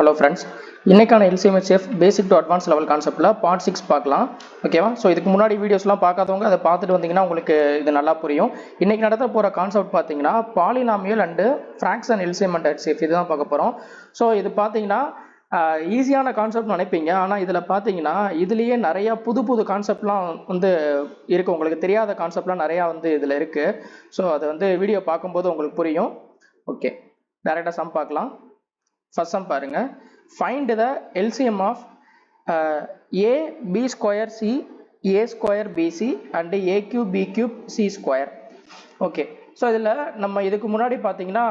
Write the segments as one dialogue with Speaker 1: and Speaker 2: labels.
Speaker 1: Hello friends, இன்னைக்கான LCMHF basic to advance level கான்செப்ட்ல part 6 பார்க்கலாம். ஓகேவா? ஸோ இதுக்கு முன்னாடி வீடியோஸ்லாம் பார்க்காதவங்க அதை பார்த்துட்டு வந்தீங்கன்னா உங்களுக்கு இது நல்லா புரியும். இன்னைக்கு நடத்த போகிற கான்செப்ட் பார்த்தீங்கன்னா polynomial and fraction LCM and HCF இதுதான் பார்க்க போகிறோம். ஸோ இது பார்த்தீங்கன்னா ஈஸியான கான்செப்ட் நினைப்பீங்க, ஆனால் இதில் பார்த்தீங்கன்னா இதுலேயே நிறையா புது கான்செப்ட்லாம் வந்து இருக்குது. உங்களுக்கு தெரியாத கான்செப்ட்லாம் நிறையா வந்து இதில் இருக்குது. ஸோ அதை வந்து வீடியோ பார்க்கும்போது உங்களுக்கு புரியும். ஓகே, டேரெக்டாக சம் பார்க்கலாம். ஃபர்ஸ்ட் சம் பாருங்க. Find the LCM of a b square c a square bc and a cube b cube c square. Okay, so இதில் நம்ம இதுக்கு முன்னாடி பார்த்தீங்கன்னா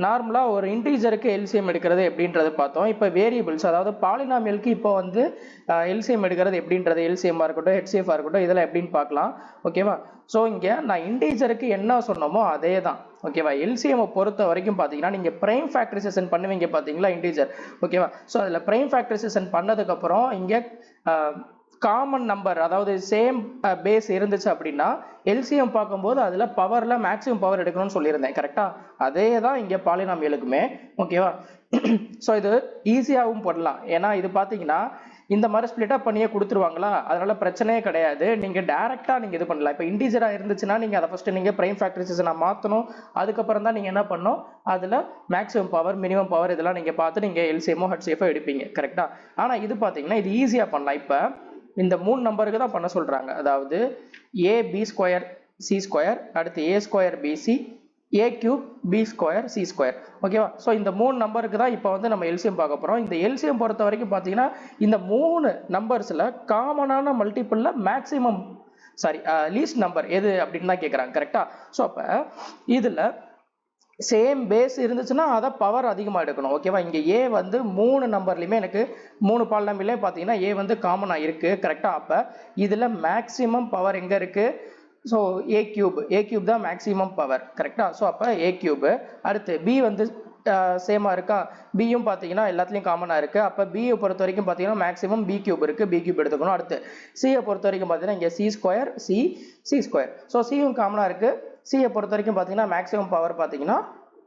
Speaker 1: நார்மலாக ஒரு இன்டீஜருக்கு எல்சிஎம் எடுக்கிறது எப்படின்றது பார்த்தோம். இப்போ வேரியபிள்ஸ், அதாவது பாலினாமியலுக்கு இப்போ வந்து எல்சிஎம் எடுக்கிறது எப்படின்றது, எல்சிஎம்மாக இருக்கட்டும் ஹெச்சிஎஃபாக இருக்கட்டும், இதெல்லாம் எப்படின்னு பார்க்கலாம். ஓகேவா? ஸோ இங்கே நான் இன்டீஜருக்கு என்ன சொன்னோமோ அதே தான். ஓகேவா? எல்சிஎம்மை பொறுத்த வரைக்கும் பார்த்தீங்கன்னா நீங்கள் ப்ரைம் ஃபேக்டரைசேஷன் பண்ணுவீங்க பார்த்தீங்களா இன்டீஜர். ஓகேவா? ஸோ அதில் ப்ரைம் ஃபேக்டரைசேஷன் பண்ணதுக்கப்புறம் இங்கே காமன் நம்பர், அதாவது சேம் பேஸ் இருந்துச்சு அப்படின்னா எல்சிஎம் பார்க்கும்போது அதில் பவரில் மேக்ஸிமம் பவர் எடுக்கணும்னு சொல்லியிருந்தேன். கரெக்டாக அதே தான் இங்கே பாலினாமியலுக்குமே. ஓகேவா? ஸோ இது ஈஸியாகவும் போடலாம். ஏன்னா இது பார்த்தீங்கன்னா இந்த மாதிரி ஸ்பிளிட் அப் பண்ணியே கொடுத்துருவாங்களா, அதனால பிரச்சனையே கிடையாது. நீங்கள் டேரெக்டாக நீங்கள் இது பண்ணலாம். இப்போ இன்டீஜராக இருந்துச்சுன்னா நீங்கள் அதை ஃபஸ்ட்டு நீங்கள் ப்ரைம் ஃபேக்டரைசேஷனை மாற்றணும். அதுக்கப்புறம் தான் நீங்கள் என்ன பண்ணணும், அதில் மேக்ஸிமம் பவர் மினிமம் பவர் இதெல்லாம் நீங்கள் பார்த்து நீங்கள் எல்சிஎம்மோ ஹெச்சிஎஃபோ எடுப்பீங்க. கரெக்டாக? ஆனால் இது பார்த்தீங்கன்னா இது ஈஸியாக பண்ணலாம். இப்போ இந்த 3 நம்பருக்கு தான் பண்ண சொல்கிறாங்க. அதாவது a b square c square, அடுத்து a square bc, a cube b square c square. ஓகேவா? ஸோ இந்த 3 நம்பருக்கு தான் இப்போ வந்து நம்ம எல்சிஎம் பார்க்க போகிறோம். இந்த எல்சிஎம் பொறுத்த வரைக்கும் பார்த்தீங்கன்னா இந்த 3 நம்பர்ஸில் காமனான மல்டிபிளில் மேக்ஸிமம் லீஸ்ட் நம்பர் எது அப்படின்னு தான் கேட்குறாங்க. கரெக்டாக? ஸோ அப்போ இதில் சேம் பேஸ் இருந்துச்சுன்னா அதை பவர் அதிகமாக எடுக்கணும். ஓகேவா? இங்கே ஏ வந்து 3 நம்பர்லையுமே எனக்கு 3 பாலினாமியல்லையும் பார்த்தீங்கன்னா ஏ வந்து காமனாக இருக்குது. கரெக்டாக? அப்போ இதில் மேக்ஸிமம் பவர் எங்கே இருக்குது? ஸோ ஏ கியூப் தான் மேக்ஸிமம் பவர். கரெக்டாக? ஸோ அப்போ ஏ கியூபு. அடுத்து பி வந்து சேமாக இருக்கா, பியும் பார்த்தீங்கன்னா எல்லாத்துலேயும் காமனாக இருக்குது. அப்போ பியை பொறுத்த வரைக்கும் பார்த்தீங்கன்னா மேக்ஸிமம் பி கியூப் இருக்குது, பி கியூப் எடுத்துக்கணும். அடுத்து சியை பொறுத்த வரைக்கும் பார்த்தீங்கன்னா இங்கே C square C square. So சியும் காமனாக இருக்குது. சியை பொறுத்த வரைக்கும் பார்த்தீங்கன்னா மேக்ஸிமம் பவர் பார்த்தீங்கன்னா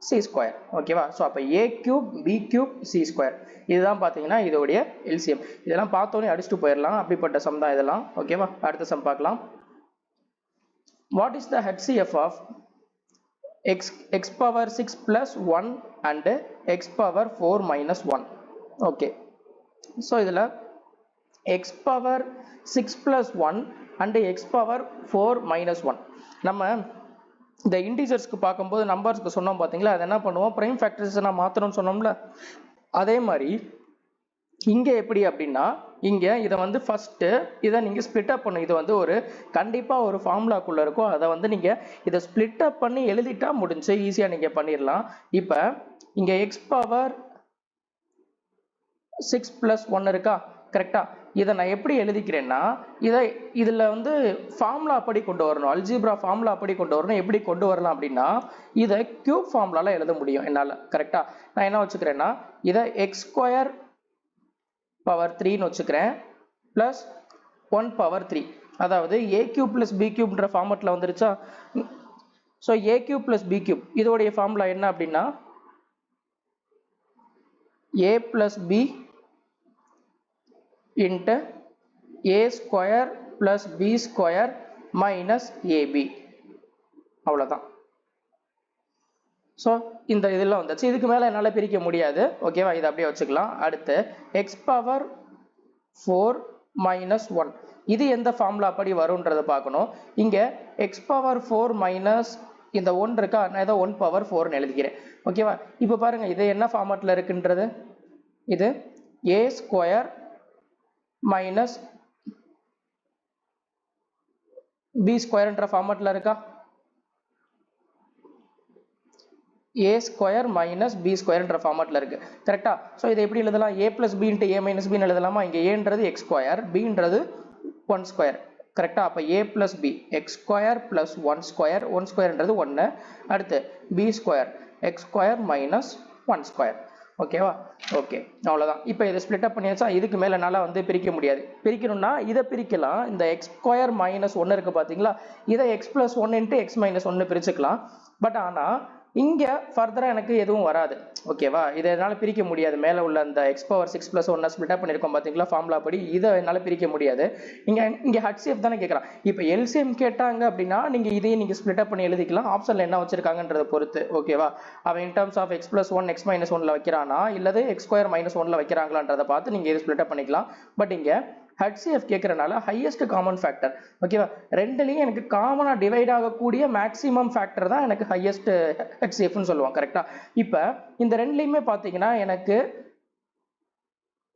Speaker 1: சி ஸ்கொயர். ஓகேவா? ஸோ அப்போ A cube B cube C square இதுதான் பார்த்தீங்கன்னா இதோடைய எல்சிஎம். இதெல்லாம் பார்த்தோன்னே அடிச்சுட்டு போயிடலாம், அப்படிப்பட்ட சம் தான் இதெல்லாம். ஓகேவா? அடுத்த சம் பார்க்கலாம். What is the HCF of x power 6 plus 1 and x power 4 minus 1. Okay, so இதில் x power 6 plus 1 and x power 4 minus 1 நம்ம இந்த இன்டீஜர்ஸ்க்கு பார்க்கும்போது நம்பர்ஸ்க்கு சொன்னோம் பார்த்தீங்களா, அதை என்ன பண்ணுவோம், ப்ரைம் ஃபேக்டரைசேஷனாக மாற்றணும்னு சொன்னோம்ல. அதே மாதிரி இங்கே எப்படி அப்படின்னா இங்கே இதை வந்து ஃபஸ்ட்டு இதை நீங்கள் ஸ்ப்ளிட் அப் பண்ணணும். இது வந்து ஒரு கண்டிப்பாக ஒரு ஃபார்முலாக்குள்ளே இருக்கும். அதை வந்து நீங்கள் இதை ஸ்ப்ளிட் அப் பண்ணி எழுதிட்டா முடிஞ்சு ஈஸியாக நீங்கள் பண்ணிடலாம். இப்போ இங்கே எக்ஸ் பவர் 6 + 1 இருக்கா? கரெக்டாக? இதை நான் எப்படி எழுதிக்கிறேன்னா இதில் வந்து ஃபார்முலா அப்படி கொண்டு வரணும், அல்ஜிப்ரா ஃபார்முலா அப்படி கொண்டு வரணும். எப்படி கொண்டு வரலாம் அப்படின்னா இதை கியூப் ஃபார்முலாவில் எழுத முடியும் என்னால். கரெக்டாக? நான் என்ன வச்சுக்கிறேன்னா இதை எக்ஸ் ஸ்கொயர் பவர் 3ன்னு வச்சுக்கிறேன் ப்ளஸ் 1 பவர் 3, அதாவது ஏ கியூப் ப்ளஸ் பி கியூப்ன்ற ஃபார்மெட்டில் வந்துருச்சா. So A cube plus B cube இதோடைய ஃபார்முலா என்ன அப்படின்னா A plus B into A square plus B square minus AB. அவ்வளோதான். ஸோ இந்த இதெல்லாம் வந்துச்சு. இதுக்கு மேலே என்னால் பிரிக்க முடியாது. ஓகேவா? இதை அப்படியே வச்சுக்கலாம். அடுத்து எக்ஸ் பவர் 4 மைனஸ் 1 இது எந்த ஃபார்முலா அப்படி வரும்ன்றதை பார்க்கணும். இங்கே எக்ஸ் பவர் 4 மைனஸ் இந்த 1 இருக்கா, நான் ஏதோ 1 பவர் 4ன்னு எழுதிக்கிறேன். ஓகேவா? இப்போ பாருங்கள் இது என்ன ஃபார்மேட்டில் இருக்குன்றது, இது ஏ ஸ்கொயர் மைனஸ் பி ஸ்கொயர்ன்ற ஃபார்மேட்டில் இருக்கா, ஏ ஸ்கொயர் மைனஸ் பி ஸ்கொயர்ன்ற ஃபார்மேட்டில் இருக்குது. கரெக்டாக? ஸோ இதை எப்படி எழுதலாம், ஏ ப்ளஸ் பி இன்ட்டு ஏ மைனஸ் பின்னு எழுதலாமா. இங்கே ஏன்றது எக்ஸ் ஸ்கொயர், பின்றது 1 ஸ்கொயர். கரெக்டாக? அப்போ A plus B X square plus 1 square, 1 ஸ்கொயர்ன்றது 1. அடுத்து B square X square minus 1 square. ஓகேவா? ஓகே, அவ்வளோதான். இப்போ இதை ஸ்ப்ளிட் அப் பண்ணியாச்சா. இதுக்கு மேலே என்னால் வந்து பிரிக்க முடியாது. பிரிக்கணும்னா இதை பிரிக்கலாம். இந்த எக்ஸ் ஸ்கொயர் மைனஸ் 1 இருக்குது பார்த்தீங்களா, இதை X plus 1 into X minus 1 பிரிச்சுக்கலாம். பட் ஆனால் இங்கே ஃபர்தராக எனக்கு எதுவும் வராது. ஓகேவா, இதை என்னால் பிரிக்க முடியாது. மேலே உள்ள அந்த எக்ஸ் பவர் 6 + 1 ஸ்பிளிட்டாக பண்ணியிருக்கோம் பார்த்தீங்களா ஃபார்முலா படி, இதை என்னால் பிரிக்க முடியாது. இங்கே HCF தானே கேட்குறான். இப்போ LCM கேட்டாங்க அப்படின்னா நீங்கள் இதையும் நீங்கள் ஸ்பிளிட்டாக பண்ணி எழுதிக்கலாம். ஆப்ஷனில் என்ன வச்சிருக்காங்கன்றதை பொறுத்து. ஓகேவா, அவன் in terms of x + 1 x - 1ல் வைக்கிறானா இல்லது x² - 1ல் வைக்கிறாங்களான்றதை பார்த்து நீங்கள் இதை ஸ்பிளிட்டாக பண்ணிக்கலாம். பட் இங்கே HCF கேட்கறனால ஹையஸ்ட் காமன் ஃபேக்டர். ஓகேவா, ரெண்டுலையும் எனக்கு காமனாக டிவைட் ஆகக்கூடிய மேக்ஸிமம் ஃபேக்டர் தான் எனக்கு ஹையஸ்ட் HCFன்னு சொல்லுவோம். கரெக்டா, இப்போ இந்த ரெண்டுலையுமே பார்த்தீங்கன்னா எனக்கு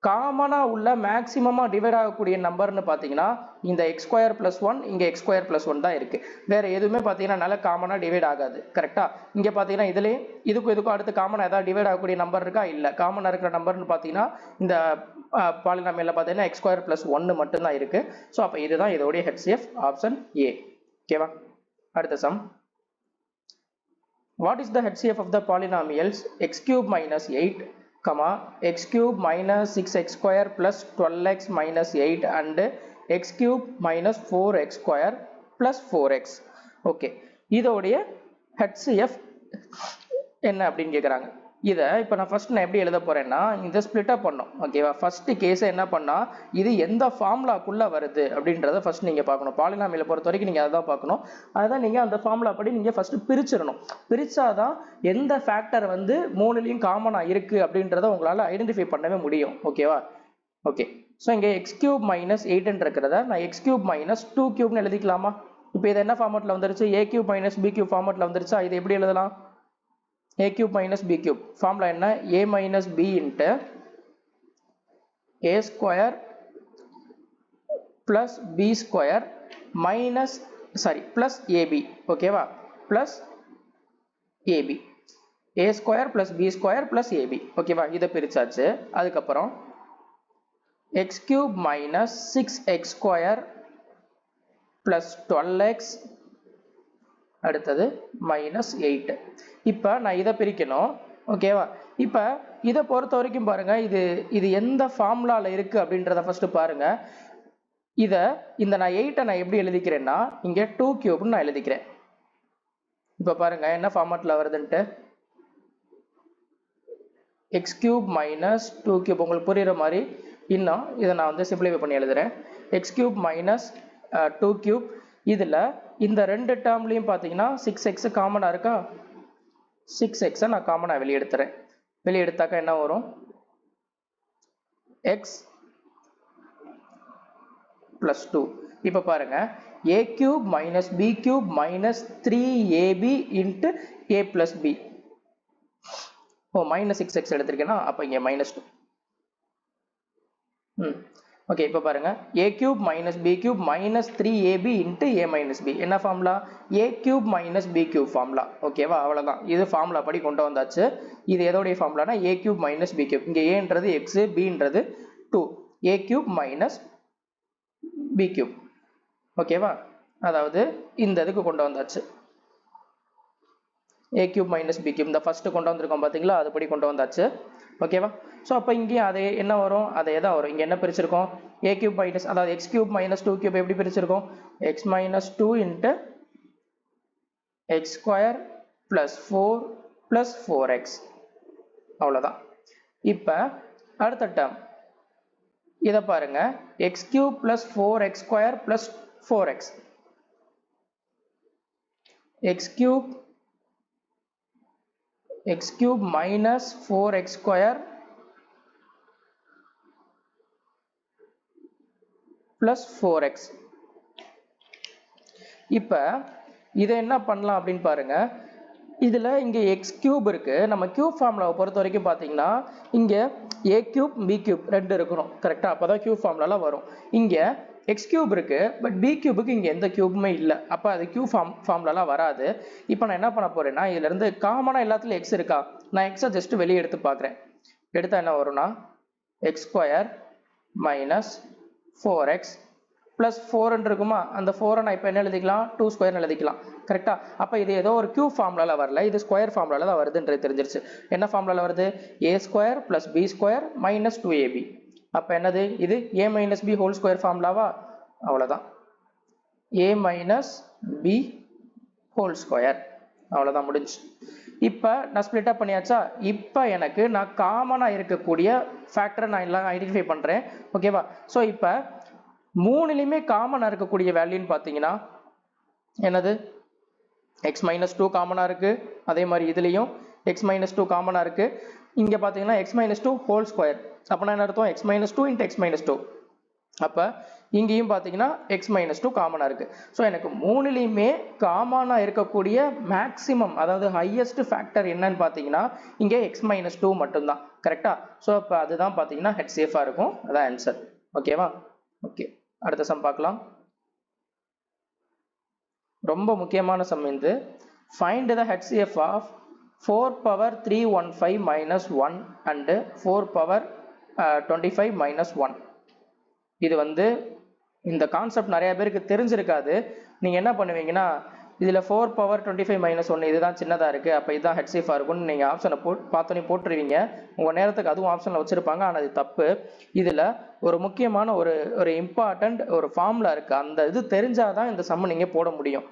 Speaker 1: காமனாக உள்ள மேக்ஸிமமாக டிவைட் ஆகக்கூடிய நம்பர்னு பார்த்தீங்கன்னா இந்த x² + 1 இங்கே x² + 1 தான் இருக்குது. வேறு எதுவுமே பார்த்தீங்கன்னா நல்ல காமனாக டிவைட் ஆகாது. கரெக்டாக, இங்கே பார்த்தீங்கன்னா இதுலேயும் இதுக்கும் அடுத்து காமனாக ஏதாவது டிவைட் ஆகக்கூடிய நம்பர் இருக்கா? இல்லை. காமனாக இருக்கிற நம்பர்னு பார்த்தீங்கன்னா இந்த பாலினாமியலில் பார்த்தீங்கன்னா x² + 1 மட்டும்தான் இருக்குது. ஸோ அப்போ இதுதான் இதோடைய HCF, ஆப்ஷன் A. ஓகேவா, அடுத்த sum. What is the HCF of the polynomials x³ - 8, x³ - 6x² + 12x - 8 and x³ - 4x² + 4x. Okay, இதோடைய HCF என்ன அப்படின்னு கேட்குறாங்க. இதை இப்போ நான் எப்படி எழுத போகிறேன்னா இதை ஸ்ப்ளிட்டாக பண்ணோம். ஓகேவா, ஃபஸ்ட்டு கேஸை என்ன பண்ணால் இது எந்த ஃபார்முலாக்குள்ளே வருது அப்படின்றத ஃபஸ்ட் நீங்கள் பார்க்கணும். பாலினாமியலை பொறுத்த வரைக்கும் நீங்கள் அதை தான் பார்க்கணும். அதுதான் நீங்கள் அந்த ஃபார்முலா படி நீங்கள் ஃபஸ்ட்டு பிரிச்சிடணும். பிரித்தாதான் எந்த ஃபேக்டர் மூணுலேயும் காமனாக இருக்குது அப்படின்றத உங்களால் ஐடென்டிஃபை பண்ணவே முடியும். ஓகேவா, ஓகே. ஸோ இங்கே x³ - 8 இருக்கிறத நான் x³ - 2³ எழுதிக்கலாமா? இப்போ இது என்ன ஃபார்மேட்டில் வந்துருச்சு? a³ - b³ ஃபார்மேட்டில் வந்துருச்சா? இது எப்படி எழுதலாம்? a³ - b³ ஃபார்முலா என்ன? a - b × a² + b² + ab. ஓகேவா, plus ab, a² + b² + ab. ஓகேவா, இதை பிரிச்சாச்சு. அதுக்கப்புறம் x³ - 6x² + 12x அடுத்தது -8. இப்போ நான் இதை பிரிக்கணும். ஓகேவா, இப்போ இதை பொறுத்த வரைக்கும் பாருங்க, இது எந்த ஃபார்முலாவில் இருக்கு அப்படின்றத ஃபர்ஸ்ட் பாருங்க. இந்த நான் 8 நான் எப்படி எழுதிக்கிறேன்னா இங்கே 2³ நான் எழுதிக்கிறேன். இப்போ பாருங்க என்ன ஃபார்மேட்டில் வருதுன்ட்டு, x³ - 2³ உங்களுக்கு புரியுற மாதிரி இன்னும் இதை நான் சிம்பிளிஃபை பண்ணி எழுதுறேன். x³ - 2³ இதில் இந்த ரெண்டு டேர்ம்லையும் பார்த்தீங்கன்னா 6x காமனாக இருக்கா? 6x நான் காமனாக வெளியெடுத்துறேன். வெளியெடுத்தாக்கா என்ன வரும்? x + 2. இப்போ பாருங்க a³ - b³ - 3ab × a + b. -6x எடுத்திருக்கேன்னா அப்போ இங்கே -2. ஓகே, இப்போ பாருங்க a³ - b³ - 3ab × a - b. என்ன ஃபார்முலா? a³ - b³ formula. ஓகேவா, அவ்வளோதான். இது ஃபார்முலா படி கொண்டு வந்தாச்சு. இது எதோடைய ஃபார்முலானா a³ - b³. இங்கே a-ன்றது x, b-ன்றது 2, a³ - b³. ஓகேவா, அதாவது இந்த இதுக்கு கொண்டு வந்தாச்சு. a³ - b³ இந்த ஃபர்ஸ்ட் கொண்டு வந்திருக்கோம் பார்த்தீங்களா, அதுபடி கொண்டு வந்தாச்சு. ஓகேவா, ஸோ அப்போ இங்கேயும் அதே என்ன வரும்? அதே தான் வரும். இங்கே என்ன பிரிச்சிருக்கோம்? a³ அதாவது x³ - 2³ எப்படி பிரிச்சிருக்கோம்? x - 2 × x² + 4 + 4x. அவ்வளோதான். இப்போ அடுத்த டேர்ம் இதை பாருங்க, x³ + 4x² + 4x. x³ - 4x² + 4x. இப்போ இதை என்ன பண்ணலாம் அப்படின்னு பாருங்க. இதில் இங்கே x³ இருக்கு. நம்ம கியூப் ஃபார்முலாவை பொறுத்த வரைக்கும் பார்த்தீங்கன்னா இங்கே a³ b³ ரெண்டு இருக்கணும். கரெக்டாக, அப்போ தான் கியூப் ஃபார்முலாலாம் வரும். இங்கே x³ இருக்கு, பட் b³ இங்கே எந்த கியூபுமே இல்லை. அப்போ அது கியூப் ஃபார்முலாலாம் வராது. இப்போ நான் என்ன பண்ண போறேன்னா இதுலேருந்து காமனாக எல்லாத்துலையும் x இருக்கா? நான் x ஜஸ்ட் வெளியே எடுத்து பார்க்குறேன். எடுத்தால் என்ன வரும்னா x² - 4x + 4 இருக்குமா? அந்த 4 நான் இப்போ என்ன எழுதிக்கலாம்? 2² எழுதிக்கலாம். கரெக்டா, அப்போ இது ஏதோ ஒரு கியூப் ஃபார்முலாவில் வரல, இது ஸ்கொயர் ஃபார்முலாவில் தான் வருதுன்றது தெரிஞ்சிருச்சு. என்ன ஃபார்முலாவில் வருது? a² + b² - 2ab. அப்போ என்னது? இது a - b ஹோல் ஸ்கொயர் ஃபார்முலாவா? அவ்வளோதான், a - b ஹோல் ஸ்கொயர். அவ்வளோதான் முடிஞ்சு. இப்போ நான் ஸ்ப்ளிட் அப் பண்ணியாச்சா? இப்போ எனக்கு நான் காமனாக இருக்கக்கூடிய ஃபேக்டரை நான் எல்லாம் ஐடென்டிஃபை பண்ணுறேன். ஓகேவா? ஸோ இப்போ மூணுலேயுமே காமனாக இருக்கக்கூடிய வேல்யூன்னு பார்த்தீங்கன்னா என்னது? எக்ஸ் மைனஸ் 2 காமனாக இருக்குது. அதே மாதிரி இதுலேயும் எக்ஸ் மைனஸ் 2 காமனாக இருக்குது. இங்கே பார்த்தீங்கன்னா எக்ஸ் மைனஸ் 2 ஹோல் ஸ்கொயர். அப்போனா என்ன அர்த்தம்? X minus 2 into X minus 2. அப்போ இங்கேயும் பார்த்தீங்கன்னா எக்ஸ் மைனஸ் 2 காமனாக இருக்குது. ஸோ எனக்கு மூணுலேயுமே காமனாக இருக்கக்கூடிய மேக்ஸிமம், அதாவது ஹையஸ்ட் ஃபேக்டர் என்னன்னு பார்த்தீங்கன்னா இங்கே எக்ஸ் மைனஸ் 2 மட்டும்தான். கரெக்டாக? ஸோ இப்போ அதுதான் பார்த்தீங்கன்னா ஹெச்சிஎஃபாக இருக்கும். அதான் ஆன்சர். ஓகேவா? ஓகே, அடுத்த சம் பார்க்கலாம். ரொம்ப முக்கியமான சம் இது. Find the HCF of 4 power 315 minus 1 and 4 power 25 minus 1. இது வந்து இந்த கான்செப்ட் நிறைய பேருக்கு தெரிஞ்சிருக்காது. நீங்கள் என்ன பண்ணுவீங்கன்னா இதில் 4 பவர் 25 மைனஸ் 1 இதுதான் சின்னதாக இருக்குது, அப்போ இதுதான் ஹெச்சிஎஃபாக இருக்கும்னு நீங்கள் ஆப்ஷனை பார்த்தோன்னே போட்டுருவீங்க. உங்கள் நேரத்துக்கு அதுவும் ஆப்ஷனில் வச்சுருப்பாங்க. ஆனால் அது தப்பு. இதில் ஒரு முக்கியமான ஒரு இம்பார்ட்டண்ட் ஒரு ஃபார்முலா இருக்குது. அந்த இது தெரிஞ்சால் தான் இந்த சம்மை நீங்கள் போட முடியும்.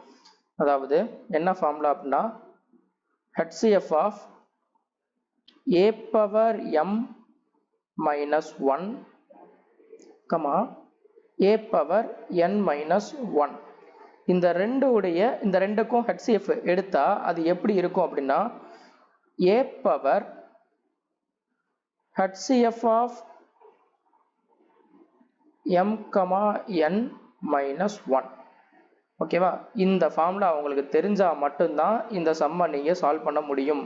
Speaker 1: அதாவது என்ன ஃபார்முலா அப்படின்னா HCF of a power m minus 1 comma a power n minus 1. இந்த ரெண்டுக்கும் ஹெச்சிஎஃப் எடுத்தா அது எப்படி இருக்கும் அப்படின்னா a power HCF of m comma n minus 1. ஓகேவா? இந்த ஃபார்முலா உங்களுக்கு தெரிஞ்சால் மட்டும்தான் இந்த சம்மை நீங்கள் சால்வ் பண்ண முடியும்.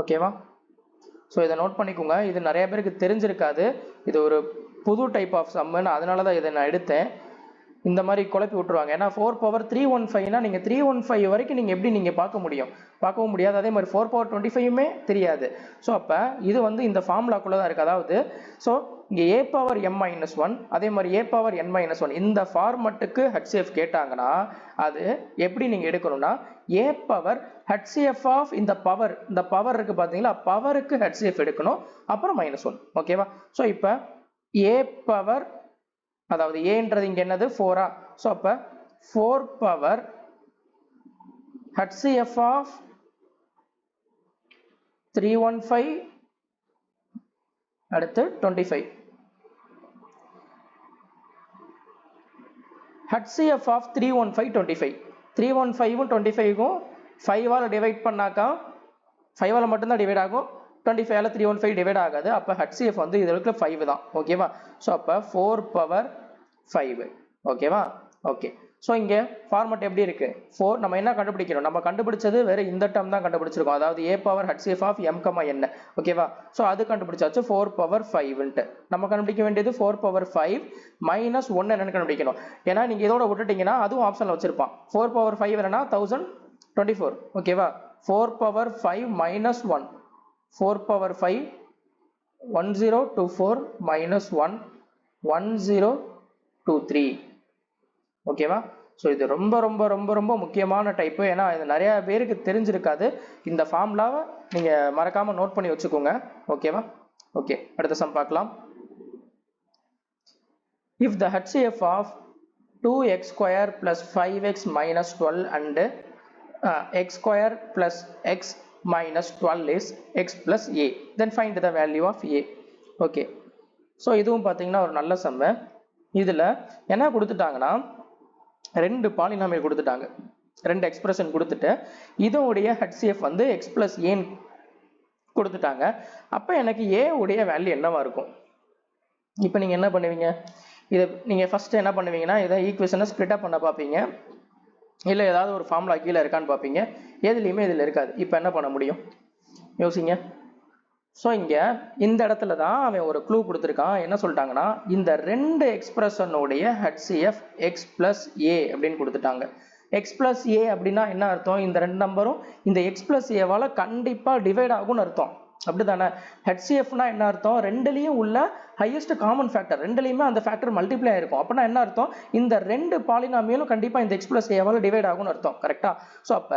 Speaker 1: ஓகேவா? ஸோ இதை நோட் பண்ணிக்கோங்க. இது நிறைய பேருக்கு தெரிஞ்சிருக்காது. இது ஒரு புது டைப் ஆஃப் சம்முன்னு, அதனால தான் இதை நான் எடுத்தேன். இந்த மாதிரி குழப்பி விட்டுருவாங்க. ஏன்னா 4 பவர் 315னா நீங்கள் 315 வரைக்கும் நீங்கள் எப்படி நீங்கள் பார்க்கவும் முடியாது. அதே மாதிரி 4 பவர் 25மே தெரியாது. ஸோ அப்போ இது வந்து இந்த ஃபார்முலாக்குள்ளே தான் இருக்குது. அதாவது ஸோ இங்கே a பவர் m மைனஸ் 1 அதே மாதிரி a பவர் n மைனஸ் 1 இந்த ஃபார்மட்டுக்கு ஹெச்சிஎஃப் கேட்டாங்கன்னா அது எப்படி நீங்கள் எடுக்கணும்னா a பவர் ஹெச்சிஎஃப் ஆஃப் இந்த பவர் இருக்குது பார்த்தீங்களா, பவருக்கு ஹெச்சிஎஃப் எடுக்கணும், அப்புறம் மைனஸ் 1. ஓகேவா? ஸோ இப்போ a பவர், அதாவது ஏன்றது இங்கே என்னது 4ஆ? ஸோ அப்போ 4 பவர் ஹெச்சிஎஃப் ஆஃப் 315 அடுத்து 25. HCF of 315 25. 315ம் 25க்கும் 5ஆல் டிவைட் பண்ணாக்கா 5ஆல் மட்டும்தான் டிவைட் ஆகும். 25ஆல் 315 டிவைட் ஆகாது. அப்போ ஹெச்சிஎஃப் வந்து இதுக்கு 5 தான். ஓகேவா? ஸோ அப்போ 4 பவர் 5. ஓகேவா? ஓகே. ஸோ இங்கே ஃபார்மட் எப்படி இருக்கு? 4 நம்ம என்ன கண்டுபிடிக்கணும்? நம்ம கண்டுபிடிச்சது வேறு இந்த டேர்ம் தான் கண்டுபிடிச்சிருக்கோம். அதாவது a power HCF of m comma n. ஓகேவா? ஸோ அது கண்டுபிடிச்சாச்சு 4 பவர் 5ன்ட்டு. நம்ம கண்டுபிடிக்க வேண்டியது 4 பவர் 5 மைனஸ் 1 என்னன்னு கண்டுபிடிக்கணும். ஏன்னா நீங்கள் இதோட விட்டுட்டீங்கன்னா அதுவும் ஆப்ஷனில் வச்சிருப்பான். 4 பவர் 5 என்னன்னா 1024. ஓகேவா? 4 பவர் 5 மைனஸ் 1. 4 power 5 1024 minus 1 1023. ஓகேவா? ஸோ இது ரொம்ப ரொம்ப ரொம்ப ரொம்ப முக்கியமான டைப்பு. ஏன்னா இது நிறைய பேருக்கு தெரிஞ்சிருக்காது. இந்த ஃபார்முலாவை நீங்கள் மறக்காமல் நோட் பண்ணி வச்சுக்கோங்க. ஓகேவா? ஓகே, அடுத்த சம் பார்க்கலாம். If the HCF of 2x square plus 5x minus 12 and x square plus x minus 12 is x plus a, then find the value of a. Okay, so இதுவும் பார்த்தீங்கன்னா ஒரு நல்ல சம்மு. இதில் என்ன கொடுத்துட்டாங்கன்னா ரெண்டு பாலினாமியல் கொடுத்துட்டாங்க, ரெண்டு எக்ஸ்பிரஷன் கொடுத்துட்டு இதோடைய ஹெச்சிஎஃப் வந்து x plus a கொடுத்துட்டாங்க. அப்போ எனக்கு a உடைய வேல்யூ என்னவா இருக்கும்? இப்போ நீங்கள் என்ன பண்ணுவீங்க? இதை நீங்கள் ஃபஸ்ட்டு என்ன பண்ணுவீங்கன்னா இதை ஈக்குவேஷனை ஸ்ப்ளிட் அப் பண்ண பார்ப்பீங்க, இல்லை ஏதாவது ஒரு ஃபார்முலா கீழே இருக்கான்னு பார்ப்பீங்க. எதுலேயுமே இதில் இருக்காது. இப்போ என்ன பண்ண முடியும்? யோசிங்க. ஸோ இங்கே இந்த இடத்துல தான் அவன் ஒரு க்ளூ கொடுத்துருக்கான். என்ன சொல்லிட்டாங்கன்னா இந்த ரெண்டு எக்ஸ்பிரஷனுடைய ஹெச்சிஎஃப் எக்ஸ் பிளஸ் ஏ அப்படின்னு கொடுத்துட்டாங்க. எக்ஸ் பிளஸ் ஏ அப்படின்னா என்ன அர்த்தம்? இந்த ரெண்டு நம்பரும் இந்த எக்ஸ் பிளஸ் ஏவால் கண்டிப்பாக டிவைட் ஆகும்னு அர்த்தம். அப்படிதானே? HCFனா என்ன அர்த்தம்? ரெண்டுலயும் உள்ள ஹையஸ்ட் காமன் ஃபேக்டர், ரெண்டுலயுமே அந்த ஃபேக்டர் மல்டிப்ளை ஆயிருக்கும். அப்படின்னா என்ன அர்த்தம்? இந்த ரெண்டு பாலினாமியலும் கண்டிப்பா இந்த x plus a வால டிவைட் ஆகும்னு அர்த்தம். கரெக்டா? ஸோ அப்ப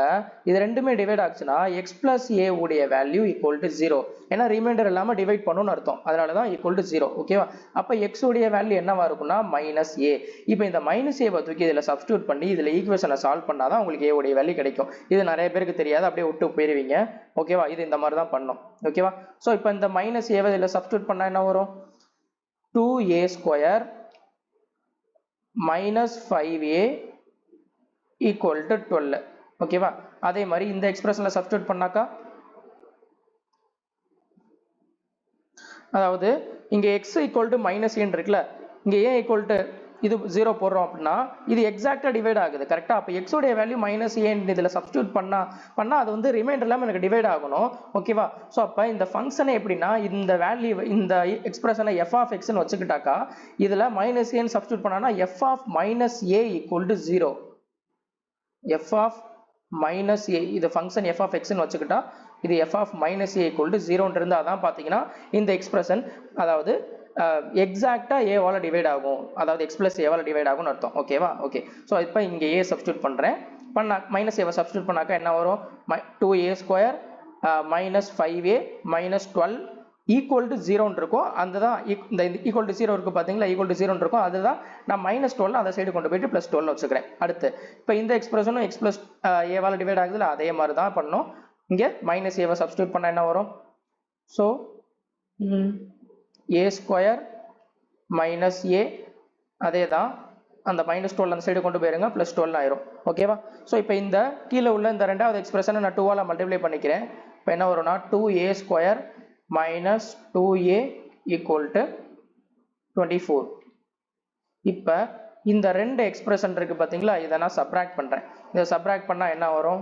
Speaker 1: இது ரெண்டுமே டிவைட் ஆச்சுன்னா x plus a உடைய வேல்யூ ஈக்குவல் டு 0. ஏன்னா ரிமைண்டர் இல்லாம டிவைட் பண்ணணும்னு அர்த்தம். அதனால தான் ஈக்குவல் டு 0. ஓகேவா? அப்ப x உடைய வேல்யூ என்னவா இருக்கும்னா -a. இப்போ இந்த -a தூக்கி இதுல சப்ஸ்டிட்யூட் பண்ணி இதுல ஈக்குவேஷனை சால்வ் பண்ணாதான் உங்களுக்கு a உடைய வேல்யூ கிடைக்கும். இது நிறைய பேருக்கு தெரியாது, அப்படியே விட்டு போயிருவீங்க. ஓகேவா? இது இந்த மாதிரி தான் பண்ணணும். ஓகேவா? ஸோ இப்போ இந்த -a இதில் சப்ஸ்டிட்யூட் பண்ணால் என்ன வரும்? 2a square -5a equal to 12. ஓகேவா? அதே மாதிரி இந்த எக்ஸ்பிரஷனில் சப்ஸ்டிட்யூட் பண்ணாக்கா, அதாவது இங்கே x ஈக்குவல் டு -a இருக்குல்ல, இங்கே a ஈக்குவல் டு இது 0 போடுறோம் அப்படின்னா இது எக்ஸாக்டா டிவைட் ஆகுது. கரெக்டா? அப்போ x உடைய வேல்யூ -a இதில் சப்ஸ்டிட்யூட் பண்ணா அது வந்து ரிமைண்டர் இல்லாமல் எனக்கு டிவைட் ஆகணும். ஓகேவா? ஸோ அப்போ இந்த ஃபங்க்ஷனை எப்படின்னா இந்த வேல்யூ இந்த எக்ஸ்பிரஷனை f ஆஃப் எக்ஸ்ன்னு வச்சுக்கிட்டாக்கா இதில் -a சப்ஸ்டிட்யூட் பண்ணானா f of -a equal to 0. f of -a இது ஃபங்க்ஷன் f ஆஃப் எக்ஸ்ன்னு வச்சுக்கிட்டா இது f of -a equal to 0 இருந்தால் தான் பார்த்தீங்கன்னா இந்த எக்ஸ்பிரஷன் அதாவது எக்ஸாக்டா a வால டிவைட் ஆகும், அதாவது x plus a வால டிவைட் ஆகும்னு அர்த்தம். ஓகேவா? ஓகே. ஸோ இப்போ இங்கே a சப்ஸ்டிட்யூட் பண்ணுறேன். -a சப்ஸ்டிட்யூட் பண்ணாக்கா என்ன வரும்? 2a square -5a -12 equal to 0 இருக்கும். அதுதான் இந்த ஈக்குவல் டு 0 இருக்கு பார்த்தீங்களா? ஈக்குவல் டு 0 இருக்கும். அதுதான் நான் -12 அந்த சைடு கொண்டு போயிட்டு +12 வச்சுக்கிறேன். அடுத்து இப்போ இந்த எக்ஸ்பிரஷனும் x plus a வால டிவைட் ஆகுதுல, அதே மாதிரி தான் பண்ணணும். இங்கே -a சப்ஸ்டிட்யூட் பண்ணால் என்ன வரும்? ஸோ a ஸ்கொயர் -a அதே தான், அந்த -12 அந்த சைடு கொண்டு போயிருங்க, +12 ஆயிரும். ஓகேவா? ஸோ இப்போ இந்த கீழே உள்ள இந்த ரெண்டாவது எக்ஸ்பிரஷனை நான் 2 ஆல் மல்டிப்ளை பண்ணிக்கிறேன். இப்போ என்ன வரும்னா 2a square -2a equal to 24. இப்போ இந்த ரெண்டு எக்ஸ்பிரஷன் இருக்கு பார்த்தீங்களா, இதை நான் சப்ராக்ட் பண்ணுறேன். இதை சப்ராக்ட் பண்ணால் என்ன வரும்?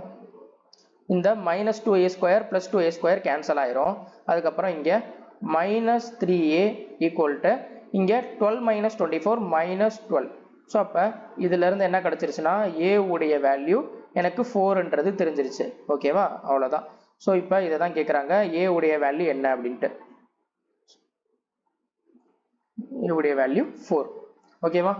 Speaker 1: இந்த -2a square + 2a square cancel ஆயிரும். அதுக்கப்புறம் இங்கே -3a ஈக்குவல் டு இங்கே 12 - 24 -12. ஸோ அப்போ இதிலிருந்து என்ன கிடச்சிருச்சுன்னா a உடைய வேல்யூ எனக்கு 4ன்றது தெரிஞ்சிருச்சு. ஓகேவா? அவ்வளோதான். ஸோ இப்போ இதை தான் கேட்குறாங்க, a உடைய வேல்யூ என்ன அப்படின்ட்டு. a உடைய வேல்யூ 4. ஓகேவா?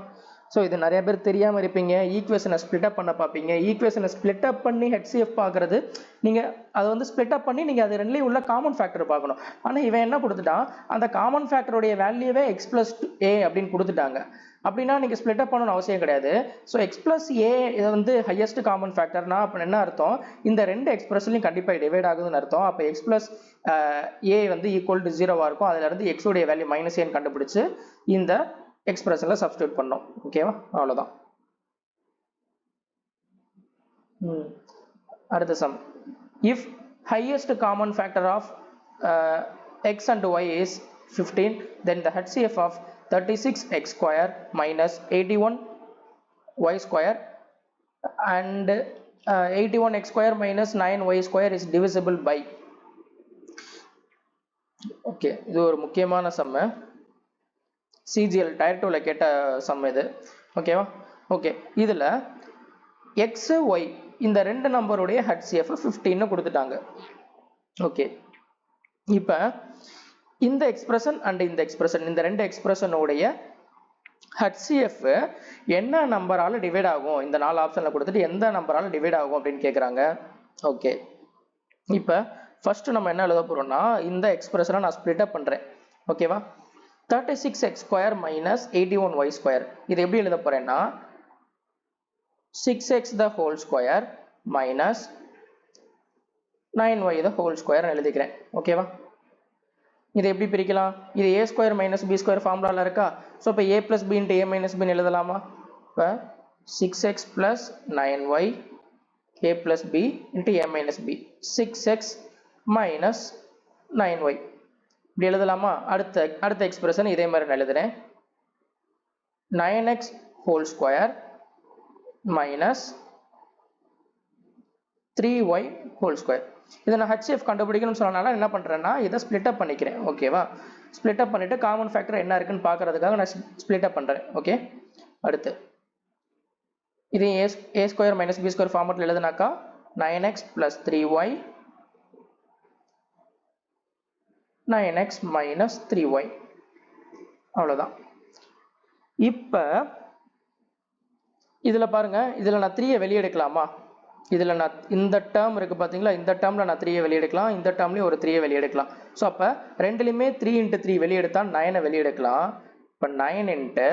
Speaker 1: ஸோ இது நிறைய பேர் தெரியாமல் இருப்பீங்க. ஈக்குவேஷனை ஸ்ப்ளிட் அப் பண்ண பார்ப்பீங்க. ஈக்குவேஷனை ஸ்ப்ளிட் அப் பண்ணி HCF பார்க்குறது, நீங்கள் அதை வந்து ஸ்ப்ளிட் அப் பண்ணி நீங்கள் அது ரெண்டுலேயும் உள்ள காமன் ஃபேக்டர் பார்க்கணும். ஆனால் இவன் என்ன கொடுத்துட்டான்? அந்த காமன் ஃபேக்டருடைய வேல்யூவே x plus a அப்படின்னு கொடுத்துட்டாங்க. அப்படின்னா நீங்கள் ஸ்ப்ளிட் அப் பண்ணணும்னு அவசியம் கிடையாது. ஸோ x plus a இது வந்து ஹையஸ்ட் காமன் ஃபேக்டர்னா அப்போ என்ன அர்த்தம்? இந்த ரெண்டு எக்ஸ்பிரஷன்லையும் கண்டிப்பாக டிவைட் ஆகுதுன்னு அர்த்தம். அப்போ x plus a வந்து ஈக்குவல் டு 0 இருக்கும். அதிலிருந்து x உடைய வேல்யூ -a கண்டுபிடிச்சு இந்த எக்ஸ்பிரஷன்ல சப்ஸ்டிட்யூட் பண்ணோம். ஓகேவா? அவ்வளவுதான். அடுத்த sum. If highest common factor of x and y is 15, then the HCF of 36x square minus 81y square and 81x square minus 9y square is divisible by. Okay, இது ஒரு முக்கியமான some. CGL Tier 2ல கேட்ட some இது. ஓகேவா? Okay, இதில் x y இந்த ரெண்டு நம்பருடைய HCF 15 கொடுத்துட்டாங்க. ஓகே, இப்போ இந்த எக்ஸ்பிரஷன் அண்ட் இந்த எக்ஸ்பிரஷன், இந்த ரெண்டு எக்ஸ்பிரஷனுடைய HCF என்ன நம்பரால டிவைட் ஆகும்? இந்த 4 ஆப்ஷனில் கொடுத்துட்டு எந்த நம்பரால டிவைட் ஆகும் அப்படின்னு கேட்குறாங்க. ஓகே, இப்போ ஃபர்ஸ்ட் நம்ம என்ன எழுத போகிறோம்னா இந்த எக்ஸ்பிரஷனை நான் ஸ்ப்ளிட் அப் பண்ணுறேன். ஓகேவா? 36x square minus 81y square. இது எப்படி எழுத போறேன்னா 6x the whole square minus 9y the whole square எழுதிக்கிறேன். ஓகேவா? இதை எப்படி பிரிக்கலாம்? இது a square minus b square ஃபார்முலால இருக்கா? ஸோ இப்போ a plus b into a minus b எழுதலாமா? இப்போ 6x plus 9y a plus b into a minus b, 6x minus 9y இப்படி எழுதலாமா? அடுத்த எக்ஸ்பிரஷன் இதே மாதிரி நான் எழுதுறேன். 9x whole square minus 3y whole square. இதை நான் HCF கண்டுபிடிக்கணும்னு சொன்னனால என்ன பண்றேன்னா இதை ஸ்ப்ளிட் அப் பண்ணிக்கிறேன். ஓகேவா? ஸ்ப்ளிட் அப் பண்ணிட்டு காமன் ஃபேக்டர் என்ன இருக்குன்னு பார்க்கறதுக்காக நான் ஸ்ப்ளிட் அப் பண்றேன். ஓகே, அடுத்து இது a square minus b square ஃபார்மட்ல எழுதுனாக்கா 9x plus 3y 9x minus 3y. அவ்வளவுதான். இப்ப இதுல பாருங்க, இதுல நான் 3 வெளியே எடுக்கலாமா? இதுல நான் இந்த டேர்ம் இருக்கு பாத்தீங்களா, இந்த டேர்ம்ல நான் 3 வெளியே எடுக்கலாம், இந்த டேர்ம்லயும் ஒரு 3 வெளியே எடுக்கலாம். ஸோ அப்ப ரெண்டுலையுமே 3 into 3 வெளியே எடுத்தா 9 வெளியே எடுக்கலாம். இப்போ 9 into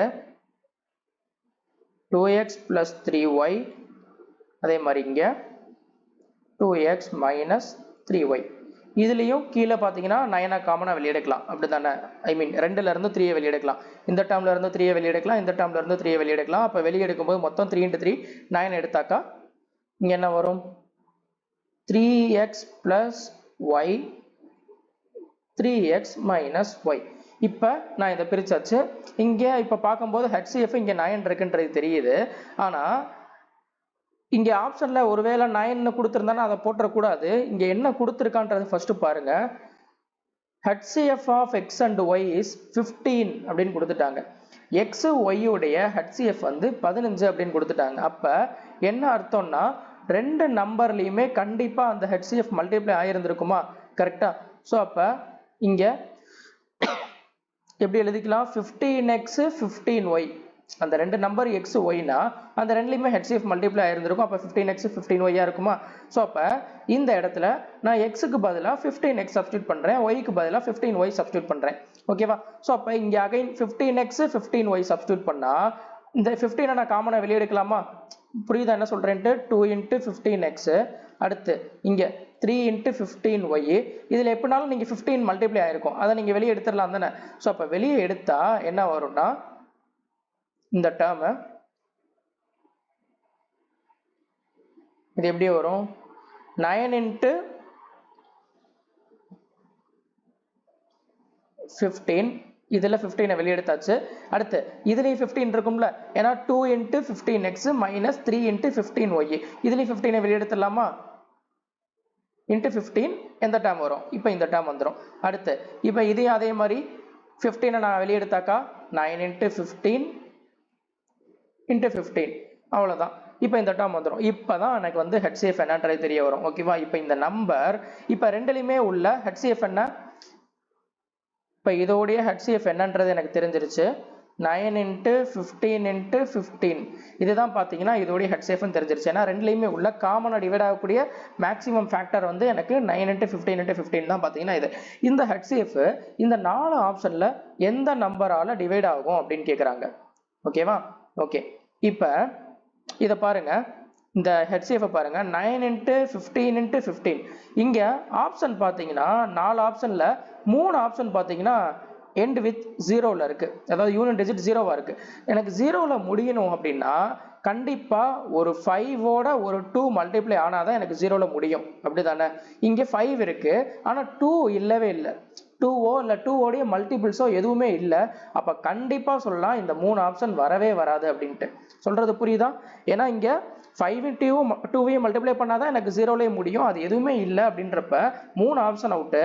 Speaker 1: 2x plus 3y, அதே மாதிரி இங்க 2x minus 3y. இதுலயும் கீழே பாத்தீங்கன்னா 9 காமனா வெளியே எடுக்கலாம், அப்படிதானே? ஐ மீன் 2ல இருந்து 3 வெளியே எடுக்கலாம், இந்த டேர்ம்ல இருந்து 3 வெளியே எடுக்கலாம், இந்த டேர்ம்ல இருந்து 3 வெளியே எடுக்கலாம். அப்ப வெளியே எடுக்கும்போது மொத்தம் 3 into 3 9 எடுத்தாக்கா இங்க என்ன வரும்? 3x plus y 3x minus y. இப்ப நான் இதை பிரிச்சாச்சு. இங்க இப்ப பார்க்கும்போது HCF இங்க 9 இருக்குன்றது தெரியுது. ஆனா இங்க ஆப்ஷன்ல ஒருவேளை 9 கொடுத்திருந்தானா அதை போட்டுறக்கூடாது. இங்க என்ன கொடுத்திருக்கான்றது ஃபர்ஸ்ட் பாருங்க. HCF of x and y is 15 அப்படின்னு கொடுத்துட்டாங்க. x y உடைய HCF வந்து 15 அப்படின்னு கொடுத்துட்டாங்க. அப்ப என்ன அர்த்தம்னா ரெண்டு நம்பர்லயுமே கண்டிப்பா அந்த HCF மல்டிப்ளை ஆயிருந்திருக்குமா? கரெக்டா? சோ அப்ப இங்க எப்படி எழுதிக்கலாம்? 15x 15y. அந்த ரெண்டு நம்பர் x y னா அந்த ரெண்டுலயுமே HCF மல்டிப்ளை ஆயிருந்திருக்கும். அப்ப 15x 15y இருக்குமா? சோ அப்ப இந்த இடத்துல நான் x க்கு பதிலா 15x சப்ஸ்டிட்யூட் பண்றேன், y க்கு பதிலா 15y சப்ஸ்டிட்யூட் பண்றேன். ஓகேவா? சோ அப்ப இங்க அகைன் 15x 15y சப்ஸ்டிட்யூட் பண்ணா இந்த 15 நான் காமனா வெளியே எடுக்கலாமா? புரியுதா என்ன சொல்றேன்ட்டு? 2 into 15x, அடுத்து இங்க 3 into 15y. இதுல எப்படினாலும் நீங்க 15 மல்டிப்ளை ஆயிருக்கும், அதை நீங்க வெளியே எடுத்துடலாம் தானே? சோ அப்ப வெளியே எடுத்தா என்ன வரும்னா இந்த டேர்ம் இது எப்படி வரும்? 9 into 15. இதுல 15 வெளியே எடுத்தாச்சு. அடுத்து இதுலயும் 15 இருக்கும்ல, ஏன்னா 2 into 15x minus 3 into 15y. இதுலயும் 15 வெளியே எடுத்துடலாமா? into 15 எந்த டேர்ம் வரும்? இப்போ இந்த டேர்ம் வந்துடும். அடுத்து இப்போ இதையும் அதே மாதிரி 15 நான் வெளியே எடுத்தாக்கா 9 into 15 into 15. அவ்வளவுதான். இப்போ இந்த டேர்ம் வந்துடும். இப்பதான் எனக்கு வந்து HCF என்னன்றது தெரிய வரும். ஓகேவா? இப்போ இந்த நம்பர் இப்போ ரெண்டுலயுமே உள்ள HCF என்ன? இப்போ இதோடைய HCF என்னன்றது எனக்கு தெரிஞ்சிருச்சு. 9 into 15 into 15. இதுதான் பார்த்தீங்கன்னா இதோடைய HCF தெரிஞ்சிருச்சு. ஏன்னா ரெண்டுலையுமே உள்ள காமனா டிவைட் ஆகக்கூடிய மேக்ஸிமம் ஃபேக்டர் வந்து எனக்கு 9 into 15 into 15 தான் பார்த்தீங்கன்னா இது. இந்த HCF இந்த 4 ஆப்ஷன்ல எந்த நம்பரால டிவைட் ஆகும் அப்படின்னு கேட்குறாங்க. ஓகேவா? ஓகே. இப்போ இதை பாருங்க, இந்த HCF பாருங்க. 9 into 15 into 15. இங்க ஆப்ஷன் பார்த்தீங்கன்னா 4 ஆப்ஷன்ல 3 ஆப்ஷன் பார்த்தீங்கன்னா end with 0ல இருக்கு, அதாவது யூனிட் டிஜிட் 0வா இருக்கு. எனக்கு 0ல முடியணும் அப்படின்னா கண்டிப்பா ஒரு 5ஓட ஒரு 2 மல்டிப்ளை ஆனாதான் எனக்கு 0ல முடியும், அப்படிதானே? இங்க 5 இருக்கு, ஆனா 2 இல்லவே இல்லை. 2ஓ இல்ல 2ஓடைய மல்டிபிள்ஸோ எதுவுமே இல்லை. அப்ப கண்டிப்பா சொல்லலாம் இந்த 3 ஆப்ஷன் வரவே வராது அப்படின்ட்டு. சொல்றது புரியுதா? ஏன்னா இங்க 5 into 2வையும் மல்டிப்ளை பண்ணாதான் எனக்கு 0லயே முடியும், அது எதுவுமே இல்லை அப்படின்றப்ப 3 ஆப்ஷன் அவுட்டு,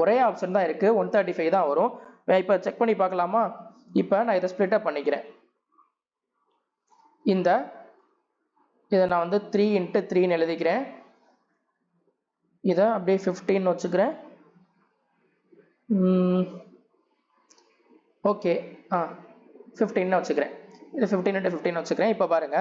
Speaker 1: ஒரே ஆப்ஷன் தான் இருக்கு, 135 தான் வரும். இப்ப செக் பண்ணி பார்க்கலாமா? இப்ப நான் இதை ஸ்பிளிட் அப் பண்ணிக்கிறேன். இதை நான் வந்து 3 into 3ன்னு எழுதிக்கிறேன். இதை அப்படியே 15 வச்சுக்கிறேன். ஓகே, 15 வச்சுக்கிறேன். இது 15 into 15 வச்சுக்கிறேன். இப்போ பாருங்க,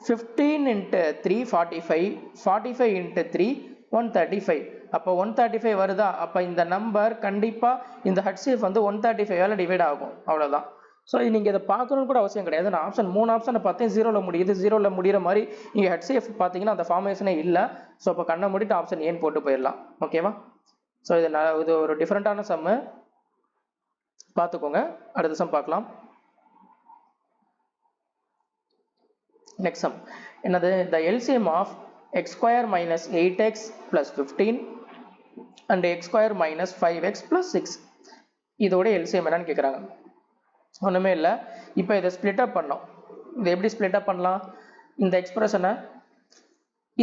Speaker 1: 15 into 3 45, 45 into 3 135. அப்போ 135 வருதா? அப்ப இந்த நம்பர் கண்டிப்பா இந்த HCF வந்து 135ஆல டிவைட் ஆகும். அவ்வளவுதான். ஸோ நீங்க இதை பார்க்கணும்னு கூட அவசியம் கிடையாது. நான் ஆப்ஷன் 3 ஆப்ஷனை பார்த்தேன், 0ல முடியுது. 0ல முடிகிற மாதிரி இங்க HCF பார்த்தீங்கன்னா அந்த ஃபார்மேஷனே இல்லை. ஸோ அப்போ கண்ணை மூடிட்டு ஆப்ஷன் ஏன்னு போட்டு போயிடலாம். ஓகேவா? ஸோ இது ஒரு டிஃப்ரெண்டான சம்மு, பார்த்துக்கோங்க. அடுத்த சம் பார்க்கலாம். நெக்ஸ்ட் சம் என்னது? the LCM of x square minus 8x plus 15 and x square minus 5x plus 6. இதோட LCM என்னன்னு கேட்குறாங்க. ஒன்றுமே இல்லை. இப்போ இதை ஸ்பிளிட் அப் பண்ணோம். இதை எப்படி ஸ்பிளிட் அப் பண்ணலாம்? இந்த எக்ஸ்பிரஷனை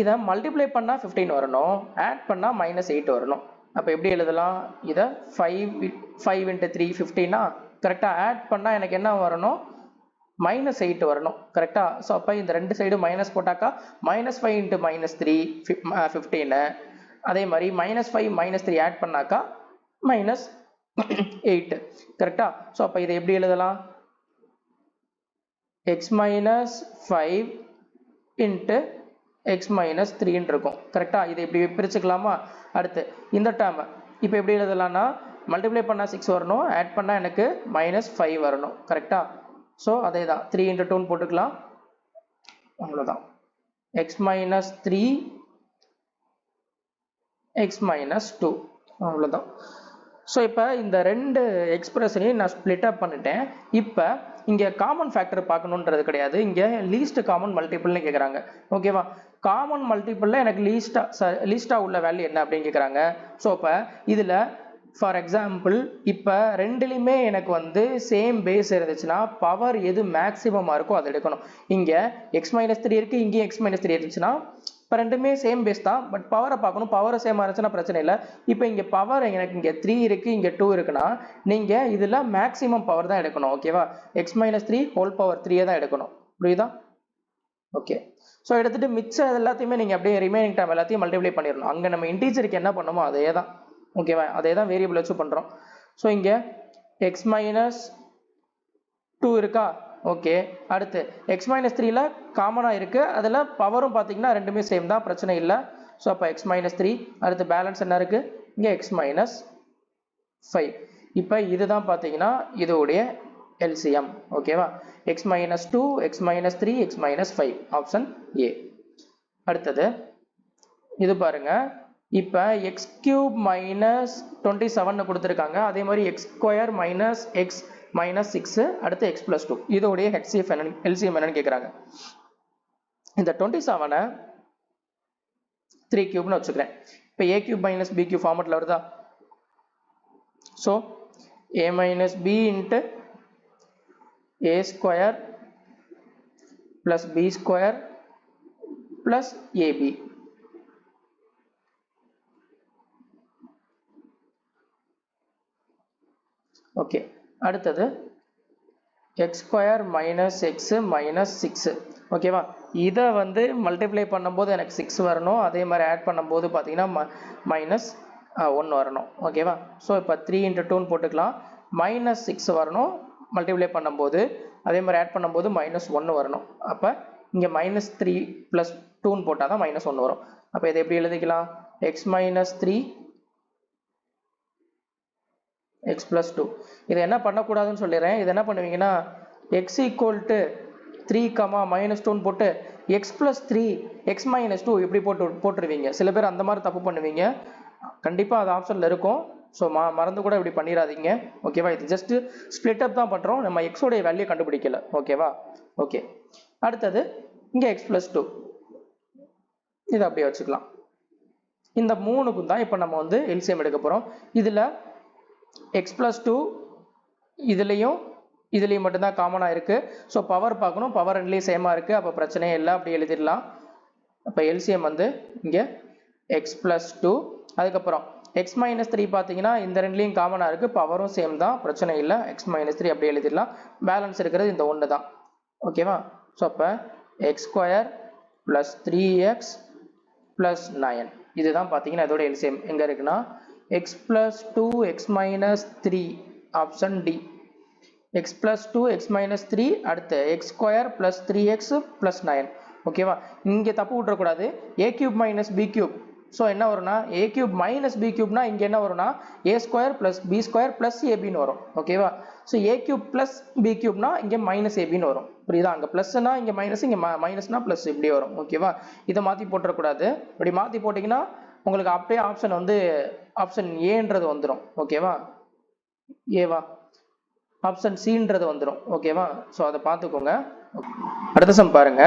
Speaker 1: இதை மல்டிப்ளை பண்ணால் 15 வரணும், ஆட் பண்ணால் -8 வரணும். அப்போ எப்படி எழுதலாம்? இதை 5 into 3 15. கரெக்டாக ஆட் பண்ணால் எனக்கு என்ன வரணும்? -8 வரணும். கரெக்டா? ஸோ அப்போ இந்த ரெண்டு சைடும் மைனஸ் போட்டாக்கா -5 into -3 15. அதே மாதிரி -5 -3 ஆட் பண்ணாக்கா minus 8 கரெக்டா? ஸோ அப்போ இதை எப்படி எழுதலாம்? x minus 5 into x minus 3 இருக்கும் கரெக்டா? இதை இப்படி பிரிச்சுக்கலாமா? அடுத்து இந்த டேர்ம் இப்போ எப்படி எழுதலாம்னா மல்டிப்ளை பண்ணால் 6 வரணும், ஆட் பண்ணால் எனக்கு -5 வரணும் கரெக்டா? ஸோ அதே தான் 3 into 2 போட்டுக்கலாம், அவ்வளோதான். x minus 3 x minus 2 அவ்வளோதான். ஸோ இப்போ இந்த ரெண்டு எக்ஸ்பிரஷனையும் நான் ஸ்ப்ளிட் அப் பண்ணிட்டேன். இப்போ இங்கே காமன் ஃபேக்டர் பார்க்கணுன்றது கிடையாது, இங்கே லீஸ்ட் காமன் மல்டிபிள்னு கேட்குறாங்க. ஓகேவா? காமன் மல்டிபிளில் எனக்கு லீஸ்ட்டாக உள்ள வேல்யூ என்ன அப்படின்னு கேட்குறாங்க. ஸோ இப்போ இதில் ஃபார் எக்ஸாம்பிள் இப்போ ரெண்டுலேயுமே எனக்கு வந்து சேம் பேஸ் இருந்துச்சுன்னா பவர் எது மேக்ஸிமமாக இருக்கோ அதை எடுக்கணும். இங்கே x minus 3 இருக்குது, இங்கேயும் x minus 3 இருந்துச்சுன்னா இப்போ ரெண்டுமே சேம் பேஸ் தான், பட் பவரை பார்க்கணும். பவர் சேமாக இருந்துச்சுன்னா பிரச்சனை இல்லை. இப்போ இங்கே பவர் எனக்கு இங்கே 3 இருக்குது, இங்கே 2 இருக்குன்னா நீங்கள் இதில் மேக்ஸிமம் பவர் தான் எடுக்கணும். ஓகேவா? x minus 3 ஹோல் பவர் 3 தான் எடுக்கணும். புரியுதா? ஓகே. ஸோ எடுத்துகிட்டு மிச்சம் எல்லாத்தையுமே நீங்கள் அப்படியே ரிமைனிங் டைம் எல்லாத்தையும் மல்டிப்ளை பண்ணிடணும். அங்கே நம்ம இன்டீஜருக்கு என்ன பண்ணணுமோ அதே தான். ஓகேவா? அதே தான் வேரியபிள் வச்சு பண்ணுறோம். ஸோ இங்கே x minus 2 இருக்கா? ஓகே. அடுத்து x minus 3ல காமனாக இருக்குது, அதில் பவரும் பார்த்தீங்கன்னா ரெண்டுமே சேம் தான், பிரச்சனை இல்லை. ஸோ அப்போ x minus 3, அடுத்து பேலன்ஸ் என்ன இருக்குது? இங்கே x minus 5. இப்போ இதுதான் பார்த்தீங்கன்னா இதோடைய LCM. ஓகேவா? x minus 2, x minus 3, x minus 5 option A. அடுத்தது இது பாருங்க, இப்போ x cube minus 27 கொடுத்துருக்காங்க, அதே மாதிரி x square minus x minus 6, அடுத்து x plus 2 இதோடைய HCF LCM என்னன்னு கேட்குறாங்க. இந்த 27 3 cube வச்சுக்கிறேன். இப்போ a cube minus b cube ஃபார்மெட்டில் வருதா? So a minus b into a square plus b square plus ab. Okay. அடுத்தது x square minus x minus 6. ஓகேவா? இதை வந்து மல்டிப்ளை பண்ணும்போது எனக்கு 6 வரணும், அதே மாதிரி ஆட் பண்ணும்போது பார்த்தீங்கன்னா -1 வரணும். ஓகேவா? ஸோ இப்போ 3 into 2 போட்டுக்கலாம், -6 வரணும் மல்டிப்ளை பண்ணும்போது, அதே மாதிரி ஆட் பண்ணும்போது -1 வரணும். அப்போ இங்கே -3 + 2 போட்டால் தான் -1 வரும். அப்போ இதை எப்படி எழுதிக்கலாம்? x minus 3 x plus 2. இதை என்ன பண்ணக்கூடாதுன்னு சொல்லிடுறேன். இது என்ன பண்ணுவீங்கன்னா x equal to 3, -2 போட்டு x plus 3 x minus 2 இப்படி போட்டுருவீங்க. சில பேர் அந்த மாதிரி தப்பு பண்ணுவீங்க, கண்டிப்பாக அது ஆப்ஷனில் இருக்கும். ஸோ மறந்து கூட இப்படி பண்ணிடாதீங்க. ஓகேவா? இது ஜஸ்ட் ஸ்ப்ளிட் அப் தான் பண்ணுறோம், நம்ம எக்ஸோடைய வேல்யூ கண்டுபிடிக்கல. ஓகேவா? ஓகே. அடுத்தது இங்கே x plus 2 இதை அப்படியே வச்சுக்கலாம். இந்த மூணுக்கும் தான் இப்போ நம்ம வந்து எல்சிஎம் எடுக்க போகிறோம். இதில் x plus 2 இதுலேயும் மட்டும்தான் காமனாக இருக்குது. ஸோ பவர் பார்க்கணும், பவர் ரெண்டுலேயும் சேமாக இருக்குது, அப்போ பிரச்சனையே இல்லை, அப்படி எழுதிடலாம். அப்போ எல்சிஎம் வந்து இங்கே x plus 2, அதுக்கப்புறம் x minus 3 பார்த்தீங்கன்னா இந்த ரெண்டுலேயும் காமனாக இருக்குது, பவரும் சேம் தான், பிரச்சனை இல்லை, x minus 3 அப்படி எழுதிடலாம். பேலன்ஸ் இருக்கிறது இந்த ஒன்று தான். ஓகேவா? ஸோ அப்போ x square plus 3x plus 9 இதுதான் பார்த்தீங்கன்னா இதோட எல்சிஎம் எங்கே இருக்குன்னா x plus 2 x minus 3 option D. x plus 2 x minus 3 அடுத்து x square plus 3x plus 9. ஓகேவா? இங்கே தப்பு விட்டுறக்கூடாது, a cube minus b cube. So என்ன வரும்னா a cube minus b cubeனா இங்கே என்ன வரும்னா a square plus b square plus abன்னு வரும். ஓகேவா? So a cube plus b cubeனா இங்கே minus abன்னு வரும். புரியுதா? அங்கே ப்ளஸ்னா இங்கே மைனஸ், இங்கே மைனஸ்னா ப்ளஸ், இப்படி வரும். ஓகேவா? இதை மாற்றி போட்டுறக்கூடாது. இப்படி மாற்றி போட்டிங்கன்னா உங்களுக்கு அப்படியே ஆப்ஷன் வந்து ஆப்ஷன் ஏன்றது வந்துடும். ஓகேவா? ஏவா ஆப்ஷன் சின்றது வந்துடும். ஓகேவா? ஸோ அதை பார்த்துக்கோங்க. அடுத்த சம் பாருங்க.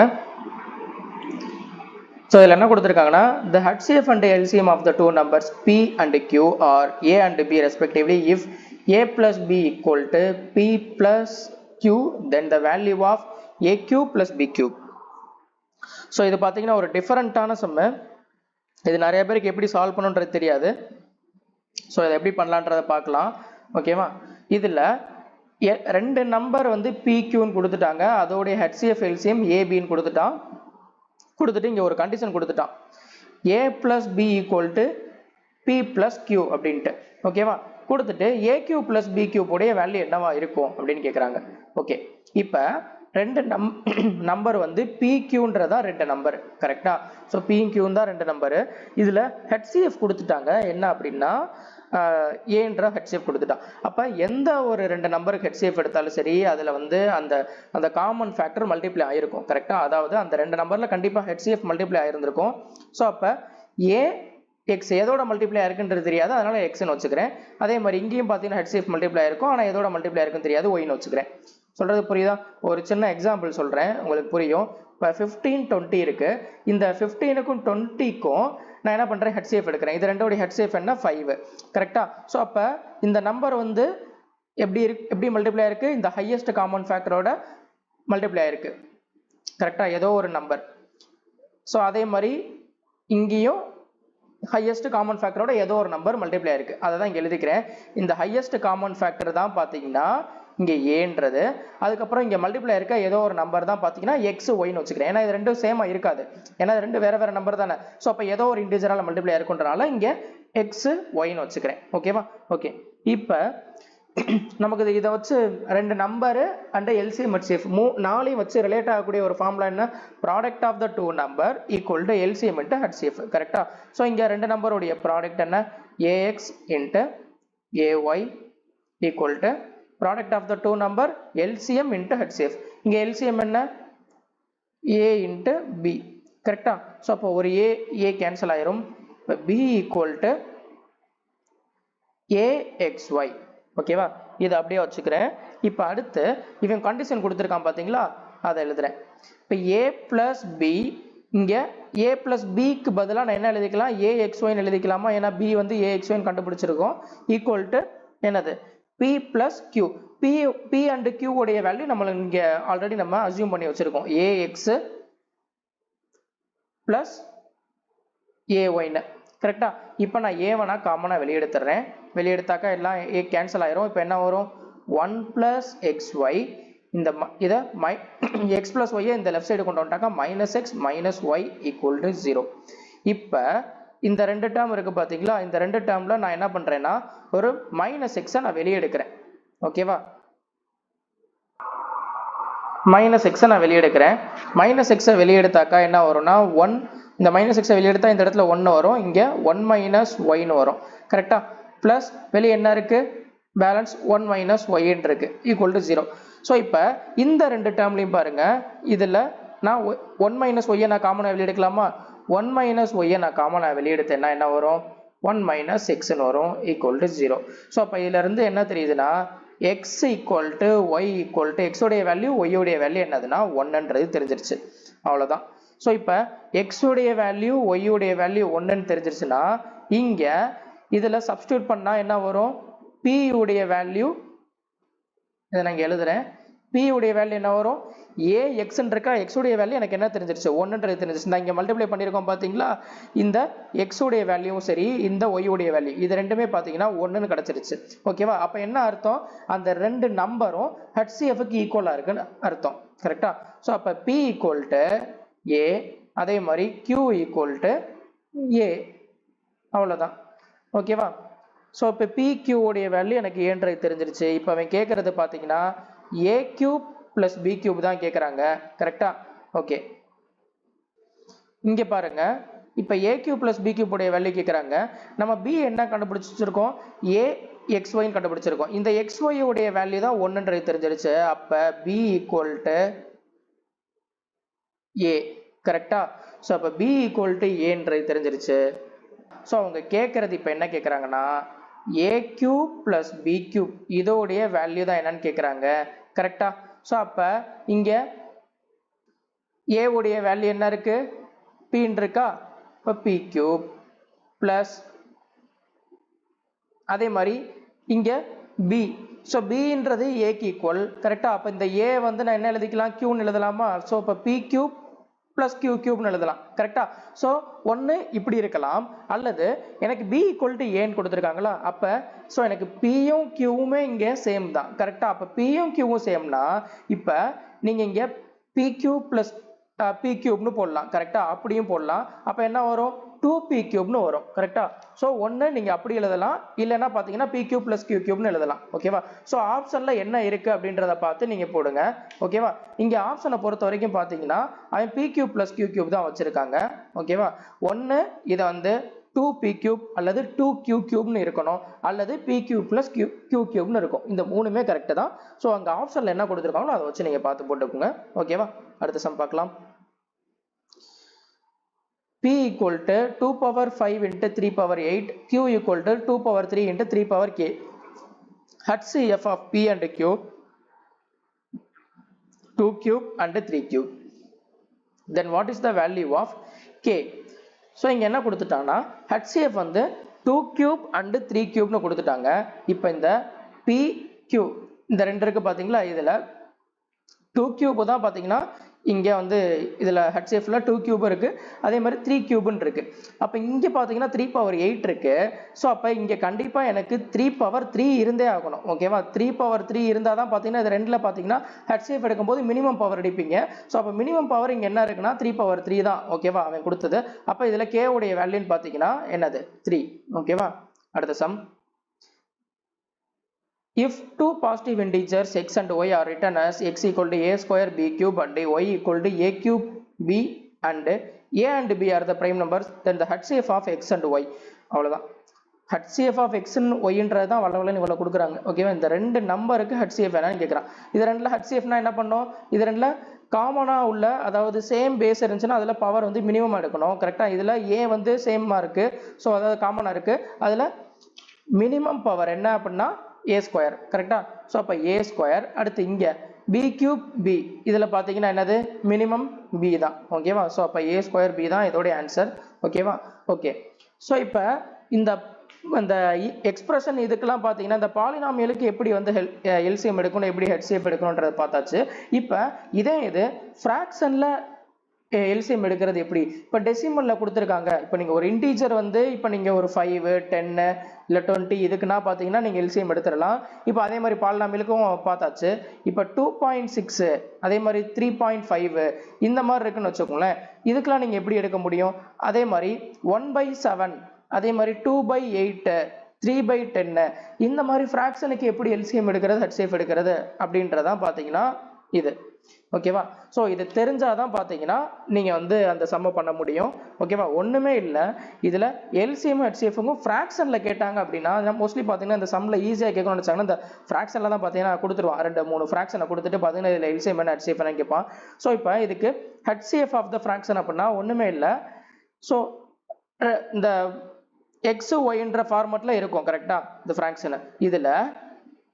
Speaker 1: ஸோ இதில் என்ன கொடுத்துருக்காங்கன்னா the HCF and LCM of the two numbers p and q are a and b respectively if a plus b equal to p plus q then the value of a cube plus b cube. So இது பார்த்தீங்கன்னா ஒரு டிஃபரெண்ட்டான சம்மு. இது நிறைய பேருக்கு எப்படி solve பண்ணுன்றது தெரியாது. So இதை எப்படி பண்ணலான்றதை பார்க்கலாம். ஓகேவா? இதில் ரெண்டு நம்பர் வந்து PQன்னு கொடுத்துட்டாங்க, அதோடைய HCF LCM ABன்னு கொடுத்துட்டு இங்கே ஒரு கண்டிஷன் கொடுத்துட்டான், a plus b equal to p plus q அப்படின்ட்டு. ஓகேவா? கொடுத்துட்டு a cube plus B cube உடைய வேல்யூ என்னவா இருக்கும் அப்படின்னு கேட்குறாங்க. ஓகே, இப்போ ரெண்டு நம்பர் வந்து PQன்றதா ரெண்டு நம்பர் கரெக்டா. ஸோ PQ தான் ரெண்டு நம்பரு. இதில் HCF கொடுத்துட்டாங்க என்ன அப்படின்னா ஏன்ற HCF கொடுத்துட்டான். அப்போ எந்த ஒரு ரெண்டு நம்பருக்கு HCF எடுத்தாலும் சரி அதில் வந்து அந்த அந்த காமன் ஃபேக்டர் மல்டிப்ளை ஆயிருக்கும் கரெக்டா. அதாவது அந்த ரெண்டு நம்பரில் கண்டிப்பாக HCF மல்டிப்ளை ஆயிருந்திருக்கும். ஸோ அப்போ ஏ எக்ஸ் எதோட மல்டிப்ளை ஆயிருக்குன்றது தெரியாது, அதனால எக்ஸ்ன்னு வச்சுக்கிறேன். அதே மாதிரி இங்கேயும் பார்த்தீங்கன்னா HCF மல்டிப்ளை ஆயிருக்கும், ஆனால் எதோட மல்டிப்ளை ஆயிருக்குன்னு தெரியாது, ஒய்னு வச்சுக்கிறேன். சொல்றது புரியுதா? ஒரு சின்ன எக்ஸாம்பிள் சொல்றேன் உங்களுக்கு புரியும். இப்போ 15 20 இருக்கு. இந்த 15க்கும் 20க்கும் நான் என்ன பண்றேன், HCF எடுக்கிறேன். இது ரெண்டோட HCF என்ன 5 கரெக்டா. ஸோ அப்போ இந்த நம்பர் வந்து எப்படி மல்டிப்ளை ஆயிருக்கு, இந்த ஹையஸ்ட் காமன் ஃபேக்டரோட மல்டிப்ளை ஆயிருக்கு கரெக்டா, ஏதோ ஒரு நம்பர். ஸோ அதே மாதிரி இங்கேயும் ஹையஸ்ட் காமன் ஃபேக்டரோட ஏதோ ஒரு நம்பர் மல்டிப்ளை ஆயிருக்கு, அதை தான் இங்கே எழுதிக்கிறேன். இந்த ஹையஸ்ட் காமன் ஃபேக்டர் தான் பார்த்தீங்கன்னா இங்கே ஏன்றது. அதுக்கப்புறம் இங்கே மல்டிப்ளை இருக்க ஏதோ ஒரு நம்பர் தான் பார்த்தீங்கன்னா எக்ஸ் ஒய்னு வச்சுக்கிறேன். ஏன்னா இது ரெண்டும் சேமா இருக்காது, ஏன்னா இது ரெண்டு வேற வேற நம்பர் தானே. ஸோ அப்போ ஏதோ ஒரு இன்டிஜரால் மல்டிப்ளை இருக்குன்றனால இங்கே எக்ஸ் ஒய்னு வச்சுக்கிறேன். ஓகேவா? ஓகே, இப்போ நமக்கு இதை வச்சு ரெண்டு நம்பரு அண்ட் எல்சிஎம் HCF நாளையும் வச்சு ரிலேட் ஆகக்கூடிய ஒரு ஃபார்முலா என்ன, product of the two number equal to LCM into HCF கரெக்டா. ஸோ இங்கே ரெண்டு நம்பருடைய ப்ராடக்ட் என்ன, a x into a y equal to product of the two number LCM into HCF. இங்கே எல்சிஎம் என்ன, ஏ இன்ட்டு பி கரெக்டா. ஸோ அப்போ ஒரு ஏ கேன்சல் ஆயிரும். இப்போ பி ஈக்குவல் டு ஏஎக்ஸ்ஒய். ஓகேவா, இதை அப்படியே வச்சுக்கிறேன். இப்போ அடுத்து இவன் கண்டிஷன் கொடுத்துருக்கான் பார்த்தீங்களா, அதை எழுதுறேன். இப்போ ஏ பிளஸ் பி, இங்கே ஏ பிளஸ் பிக்கு பதிலாக நான் என்ன எழுதிக்கலாம், ஏஎக்ஸ்ஒய்னு எழுதிக்கலாமா, ஏன்னா பி வந்து ஏஎக்ஸ்ஒய்னு கண்டுபிடிச்சிருக்கோம். ஈக்குவல் டு என்னது, p plus q. P and q உடைய வேல்யூ நம்ம இங்கே ஆல்ரெடி நம்ம அசியூம் பண்ணி வச்சிருக்கோம், ஏஎக்ஸ் பிளஸ் ஏஒய்னு கரெக்டா. இப்போ நான் ஏவனா காமனாக வெளியெடுத்துறேன். வெளியெடுத்தாக்கா எல்லாம் ஏ கேன்சல் ஆயிரும். இப்போ என்ன வரும், 1 பிளஸ் எக்ஸ்ஒய். இந்த இதை எக்ஸ் பிளஸ் ஒய்யை இந்த லெஃப்ட் சைடு கொண்டு வந்துட்டாக்கா minus X minus Y equal to 0. இப்போ இந்த ரெண்டு டேர்ம் இருக்கு பார்த்தீங்களா, இந்த ரெண்டு டேர்ம்ல நான் என்ன பண்றேன்னா ஒரு மைனஸ் எக்ஸை நான் வெளியே எடுக்கிறேன். ஓகேவா, மைனஸ் எக்ஸை நான் வெளியே எடுக்கிறேன். மைனஸ் எக்ஸை வெளியே எடுத்தாக்கா என்ன வரும்னா 1, இந்த மைனஸ் எக்ஸை வெளியே எடுத்தா இந்த இடத்துல 1 வரும், இங்கே 1 மைனஸ் ஒய்னு வரும் கரெக்டா. பிளஸ் வெளியே என்ன இருக்கு, பேலன்ஸ் 1 மைனஸ் ஒய்ன்னு இருக்கு ஈக்குவல் டு 0. ஸோ இப்போ இந்த ரெண்டு டேர்ம்லையும் பாருங்க, இதில் நான் 1 மைனஸ் ஒய்யை நான் காமனாக வெளியே எடுக்கலாமா, 1 மைனஸ் ஒய்யை நான் காமனாக வெளியே எடுத்தேன்னா என்ன வரும், 1 மைனஸ் எக்ஸ்ன்னு வரும் ஈக்குவல் டு 0. ஸோ அப்போ இதுல இருந்து என்ன தெரியுதுன்னா X equal to Y equal to எக்ஸோடைய வேல்யூ ஒய்யோடைய வேல்யூ என்னதுன்னா 1ன்றது தெரிஞ்சிருச்சு, அவ்வளோதான். ஸோ இப்போ எக்ஸோடைய வேல்யூ ஒய்யோடைய வேல்யூ 1ன்னு தெரிஞ்சிருச்சுன்னா இங்கே இதில் சப்ஸ்டியூட் பண்ணால் என்ன வரும், பி உடைய வேல்யூ, இதை நான் எழுதுறேன், பி உடைய வேல்யூ என்ன வரும், ஏ எக்ஸ்ன்னு இருக்கா, எக்ஸ் உடைய வேல்யூ எனக்கு என்ன தெரிஞ்சிருச்சு, 1ன்றது தெரிஞ்சிருச்சு. நான் இங்கே மல்டிப்ளை பண்ணியிருக்கோம் பார்த்தீங்களா, இந்த எக்ஸ் உடைய வேல்யூவும் சரி இந்த ஒய் உடைய வேல்யூ இது ரெண்டுமே பார்த்தீங்கன்னா 1ன்னு கிடச்சிருச்சு. ஓகேவா, அப்போ என்ன அர்த்தம், அந்த ரெண்டு நம்பரும் HCFக்கு ஈக்குவலாக இருக்குன்னு அர்த்தம் கரெக்டா. ஸோ அப்போ பி ஈக்குவல் டு ஏ, அதே மாதிரி கியூ ஈக்குவல் டு ஏ, அவ்வளோதான். ஓகேவா, ஸோ இப்போ பி கியூ உடைய வேல்யூ எனக்கு ஏன்றது தெரிஞ்சிருச்சு. இப்போ அவன் கேட்கறது பார்த்தீங்கன்னா a cube plus B cube தான் கேட்குறாங்க கரெக்டா. ஓகே, இங்கே பாருங்க, இப்போ a cube plus B cube உடைய வேல்யூ கேட்குறாங்க. நம்ம பி என்ன கண்டுபிடிச்சிருக்கோம், ஏ எக்ஸ் ஒய்ன்னு கண்டுபிடிச்சிருக்கோம். இந்த எக்ஸ் ஒய் உடைய வேல்யூ தான் 1ன்றது தெரிஞ்சிருச்சு. அப்போ பி ஈக்குவல் டு ஏ கரெக்டா. ஸோ அப்போ பி ஈக்குவல் டு ஏன்றது தெரிஞ்சிருச்சு. ஸோ அவங்க கேட்கறது இப்போ என்ன கேட்குறாங்கன்னா a cube plus B cube இதோடைய வேல்யூ தான் என்னன்னு கேட்குறாங்க கரெக்டா. ஸோ அப்போ இங்கே ஏ உடைய வேல்யூ என்ன இருக்கு, பின்னு இருக்கா, இப்போ பி கியூப் பிளஸ் அதே மாதிரி இங்கே பி. ஸோ பின்றது ஏக்கு ஈக்குவல் கரெக்டா. அப்போ இந்த ஏ வந்து நான் என்ன எழுதிக்கலாம், கியூன்னு எழுதலாமா. ஸோ இப்போ பி கியூப் பிளஸ் கியூ கியூப்னு எழுதலாம் கரெக்டா. ஸோ ஒன்று இப்படி இருக்கலாம், அல்லது எனக்கு பி ஈக்குவல் டு ஏன்னு கொடுத்துருக்காங்களா. அப்போ ஸோ எனக்கு பியும் கியூவுமே இங்கே சேம் தான் கரெக்டா. அப்போ பியும் கியூவும் சேம்னா இப்போ நீங்கள் இங்கே பி கியூ பிளஸ் பி கியூப்னு போடலாம் கரெக்டா, அப்படியும் போடலாம். அப்போ என்ன வரும், 2p கியூப்னு வரும் கரெக்டா. ஸோ ஒன்று நீங்கள் அப்படி எழுதலாம், இல்லைன்னா பார்த்தீங்கன்னா p கியூப் ப்ளஸ் q கியூப்னு எழுதலாம். ஓகேவா. ஸோ ஆப்ஷனில் என்ன இருக்குது அப்படின்றத பார்த்து நீங்கள் போடுங்க. ஓகேவா. இங்கே ஆப்ஷனை பொறுத்த வரைக்கும் பார்த்தீங்கன்னா அவன் p cube plus q cube தான் வச்சுருக்காங்க. ஓகேவா. ஒன்று இதை வந்து 2p கியூப் அல்லது 2q கியூப்னு இருக்கணும், அல்லது p கியூப் ப்ளஸ் q கியூப்னு இருக்கும். இந்த மூணுமே கரெக்டு தான். ஸோ அங்கே ஆப்ஷனில் என்ன கொடுத்துருக்காங்களோ அதை வச்சு நீங்கள் பார்த்து போட்டுக்கோங்க. ஓகேவா. அடுத்த சம் பார்க்கலாம். p equal to 2 power 5 into 3 power 8, q equal to 2 power 3 into 3 power k. HCF of p and q, 2 cube and 3 cube. Then what is the value of k? So இங்க என்ன கொடுத்துட்டாங்கன்னா HCF வந்து 2 cube and 3 cube னு கொடுத்துட்டாங்க. இப்போ இந்த p q இந்த ரெண்டு இருக்கு பாத்தீங்களா, இதுல 2 cube தான் பாத்தீங்கன்னா இங்க வந்து இதுல HCFல 2 cube இருக்கு, அதே மாதிரி 3 cube இருக்கு. அப்ப இங்க பாத்தீங்கன்னா 3 power 8 இருக்கு. சோ அப்ப இங்க கண்டிப்பா எனக்கு 3 power 3 இருந்தே ஆகணும். ஓகேவா. 3 power 3 இருந்தா தான் பாத்தீங்கன்னா இது ரெண்டுல பாத்தீங்கன்னா HCF எடுக்கும்போது மினிமம் பவர் எடுப்பீங்க. சோ அப்ப மினிமம் பவர் இங்க என்ன இருக்குன்னா 3 power 3 தான். ஓகேவா, அவன் கொடுத்தது. அப்ப இதுல k உடைய வேல்யூன்னு பாத்தீங்கன்னா என்னது 3. ஓகேவா. அடுத்த some. If two positive integers x and y are written as x equal to a square b cube and y equal to a cube b and a and b are the prime numbers, then the HCF of x and y. அவ்வளவுதான். HCF of x and y ன்றதுதான் வளவலன்னு இவ்வளவு கொடுக்குறாங்க. ஓகேவா. இந்த ரெண்டு நம்பருக்கு HCF என்னன்னு கேட்குறான். இது ரெண்டுல HCFனா என்ன பண்ணோம், இது ரெண்டுல காமனா உள்ள, அதாவது சேம் பேஸ் இருந்துச்சுன்னா அதுல பவர் வந்து மினிமம் எடுக்கணும். கரெக்டா. இதுல a வந்து சேமா இருக்கு, ஸோ அதாவது காமனா இருக்கு, அதுல மினிமம் பவர் என்ன அப்படின்னா a ஸ்கொயர். கரெக்டா. ஸோ அப்போ a ஸ்கொயர். அடுத்து இங்க b கியூப் b, இதுல பாத்தீங்கன்னா என்னது மினிமம் b தான். ஓகேவா. ஸோ அப்போ a ஸ்கொயர் b தான் இதோட ஆன்சர். ஓகேவா. ஓகே. ஸோ இப்போ இந்த எக்ஸ்பிரஷன் இதுக்கெல்லாம் பார்த்தீங்கன்னா இந்த பாலினாமியலுக்கு எப்படி வந்து எல்சிஎம் எடுக்கணும், எப்படி ஹெச்சிஎஃப் எடுக்கணுன்றதை பார்த்தாச்சு. இப்போ இதே இது ஃப்ராக்ஷன்ல எல்சிஎம் எடுக்கிறது எப்படி. இப்போ டெசிமல்ல கொடுத்துருக்காங்க. இப்போ நீங்கள் ஒரு இன்டீஜர் வந்து இப்போ நீங்கள் ஒரு 5, 10 இல்லை 20 இதுக்குன்னா பார்த்தீங்கன்னா நீங்கள் எல்சிஎம் எடுத்துடலாம். இப்போ அதே மாதிரி பாலினாமியலுக்கும் பார்த்தாச்சு. இப்போ 2.6 அதே மாதிரி 3.5 இந்த மாதிரி இருக்குன்னு வச்சுக்கோங்களேன். இதுக்கெல்லாம் நீங்கள் எப்படி எடுக்க முடியும். அதே மாதிரி 1/7 அதே மாதிரி 2/8 3/10 இந்த மாதிரி ஃப்ராக்ஷனுக்கு எப்படி எல்சிஎம் எடுக்கிறது ஹெச்சிஎஃப் எடுக்கிறது அப்படின்றதான் பார்த்தீங்கன்னா இது. ஓகேவா. ஸோ இது தெரிஞ்சாதான் பார்த்தீங்கன்னா நீங்கள் வந்து அந்த சம்ம பண்ண முடியும். ஓகேவா. ஒன்றுமே இல்லை, இதில் எல்சிஎம் ஹெச்சிஎஃப்க்கும் ஃப்ராக்ஷனில் கேட்டாங்க அப்படின்னா மோஸ்ட்லி பார்த்தீங்கன்னா இந்த சம்மில் ஈஸியாக கேட்கணும்னு நினச்சாங்கன்னா இந்த ஃப்ராக்ஷனில் தான் பார்த்தீங்கன்னா கொடுத்துருவான். 2-3 ஃப்ராக்ஷனை கொடுத்துட்டு பார்த்தீங்கன்னா இதில் எல்சிஎம் என்ன ஹெச்சிஎஃப் என்ன கேட்பான். ஸோ இப்போ இதுக்கு ஹெச்சிஎஃப் ஆஃப் த ஃப்ராக்ஷன் அப்படின்னா ஒன்றுமே இல்லை. ஸோ இந்த எக்ஸ் ஒய்ன்ற ஃபார்மெட்டில் இருக்கும் கரெக்டா இந்த ஃப்ராக்ஷனு. இதில்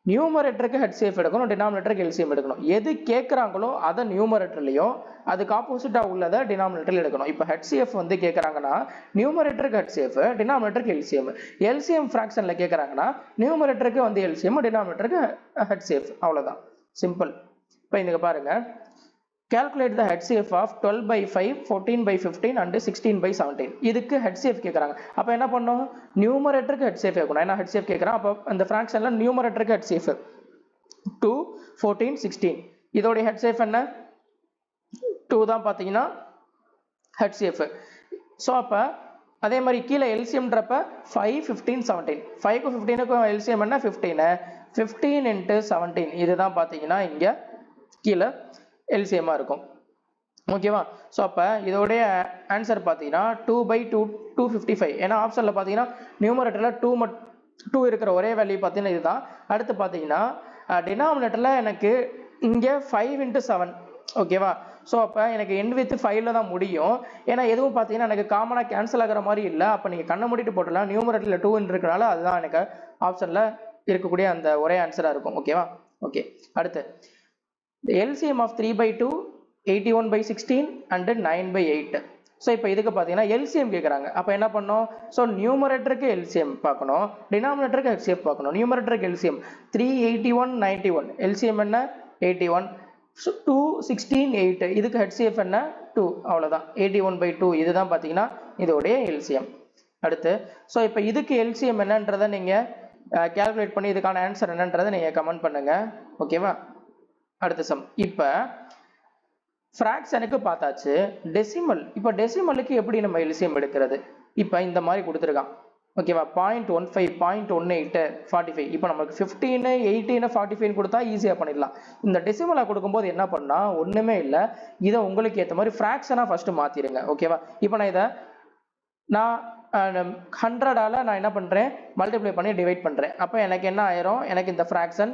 Speaker 1: நியூமரேட்டருக்கு ஹெச்சிஎஃப் எடுக்கணும், டினாமினேட்டருக்கு எல்சிஎம் எடுக்கணும். எது கேட்குறாங்களோ அதை நியூமரேட்டர்லையும் அதுக்கு ஆப்போசிட்டாக உள்ளதை டினாமினேட்டரில் எடுக்கணும். இப்போ ஹெச்சிஎஃப் வந்து கேட்குறாங்கன்னா நியூமரேட்டருக்கு ஹெச்சிஎஃப், டினாமினேட்டருக்கு எல்சிஎம். எல்சிஎம் ஃப்ராக்ஷனில் கேட்குறாங்கன்னா நியூமரேட்டருக்கு வந்து எல்சிஎம், டினாமினேட்டருக்கு ஹெச்சிஎஃப். அவ்வளோதான், சிம்பிள். இப்போ இங்கே பாருங்க, calculate the HCF of 12/5, 14/15 and 16/17. இதுக்கு HCF கேக்குறாங்க. அப்ப என்ன பண்ணோம், நியூமரேட்டருக்கு HCF கேட்கணும். ஏன்னா HCF கேக்குறான். அப்ப அந்த ஃபிராக்ஷன்ல நியூமரேட்டருக்கு HCF 2, 14, 16. இதோட HCF என்ன 2 தான் பாத்தீங்கன்னா HCF. சோ அப்ப அதே மாதிரி கீழே எல்சிஎம்ன்றப்ப 5, 15, 17. 5க்கு 15க்கும் எல்சிஎம் என்ன 15. 15 into 17 இதுதான் பாத்தீங்கன்னா இங்க கீழே எல்சிஎம்மா இருக்கும். ஓகேவா. ஸோ அப்போ இதோடைய ஆன்சர் பார்த்தீங்கன்னா 2/2 255. ஏன்னா ஆப்ஷனில் பார்த்தீங்கன்னா நியூமரேட்டரில் 2 இருக்கிற ஒரே வேல்யூ பார்த்தீங்கன்னா இதுதான். அடுத்து பார்த்தீங்கன்னா டினாமினேட்டரில் எனக்கு இங்கே 5 into 7. ஓகேவா. ஸோ அப்போ எனக்கு எண்ட் வித் 5ல தான் முடியும். ஏன்னா எதுவும் பார்த்தீங்கன்னா எனக்கு காமனாக கேன்சல் ஆகிற மாதிரி இல்லை. அப்போ நீங்கள் கண்ணை மூடிட்டு போட்டலாம். நியூமரேட்டரில் 2 இருக்கிறனால அதுதான் எனக்கு ஆப்ஷனில் இருக்கக்கூடிய அந்த ஒரே ஆன்சராக இருக்கும். ஓகேவா. ஓகே. அடுத்து the LCM of 3/2, 81/16 and 9/8. So இப்போ இதுக்கு பார்த்தீங்கன்னா எல்சிஎம் கேட்குறாங்க. அப்போ என்ன பண்ணோம், ஸோ நியூமரேட்டருக்கு எல்சிஎம் பார்க்கணும், டினாமினேட்டருக்கு ஹெச்சிஎஃப் பார்க்கணும். நியூமரேட்டருக்கு எல்சிஎம் 3, 81, 91. எல்சிஎம் என்ன 81, 2, 16, 8. இதுக்கு ஹெச்சிஎஃப் என்ன 2. அவ்வளோதான், 81/2. இதுதான் பார்த்தீங்கன்னா இதோடைய எல்சிஎம். அடுத்து ஸோ இப்போ இதுக்கு எல்சிஎம் என்னன்றதை நீங்கள் கேல்குலேட் பண்ணி இதுக்கான ஆன்சர் என்னன்றதை நீங்கள் கமெண்ட் பண்ணுங்க. ஓகேவா. அடுத்த சம். இப்போ ஃப்ராக்ஷனுக்கு பார்த்தாச்சு. டெசிமல். இப்போ டெசிமலுக்கு எப்படி நம்ம எல்சிஎம் எடுக்கிறது. இப்போ இந்த மாதிரி கொடுத்துருக்கான். ஓகேவா, 0.15 0.18 45. இப்போ நமக்கு 15 18 45 கொடுத்தா ஈஸியாக பண்ணிடலாம். இந்த டெசிமலாக கொடுக்கும்போது என்ன பண்ணா ஒன்றுமே இல்லை, இதை உங்களுக்கு ஏற்ற மாதிரி ஃப்ராக்ஷனாக ஃபஸ்ட்டு மாற்றிடுங்க. ஓகேவா, இப்போ நான் 100ஆல் நான் என்ன பண்ணுறேன், மல்டிப்ளை பண்ணி டிவைட் பண்ணுறேன். அப்போ எனக்கு என்ன ஆயிரும், எனக்கு இந்த ஃப்ராக்ஷன்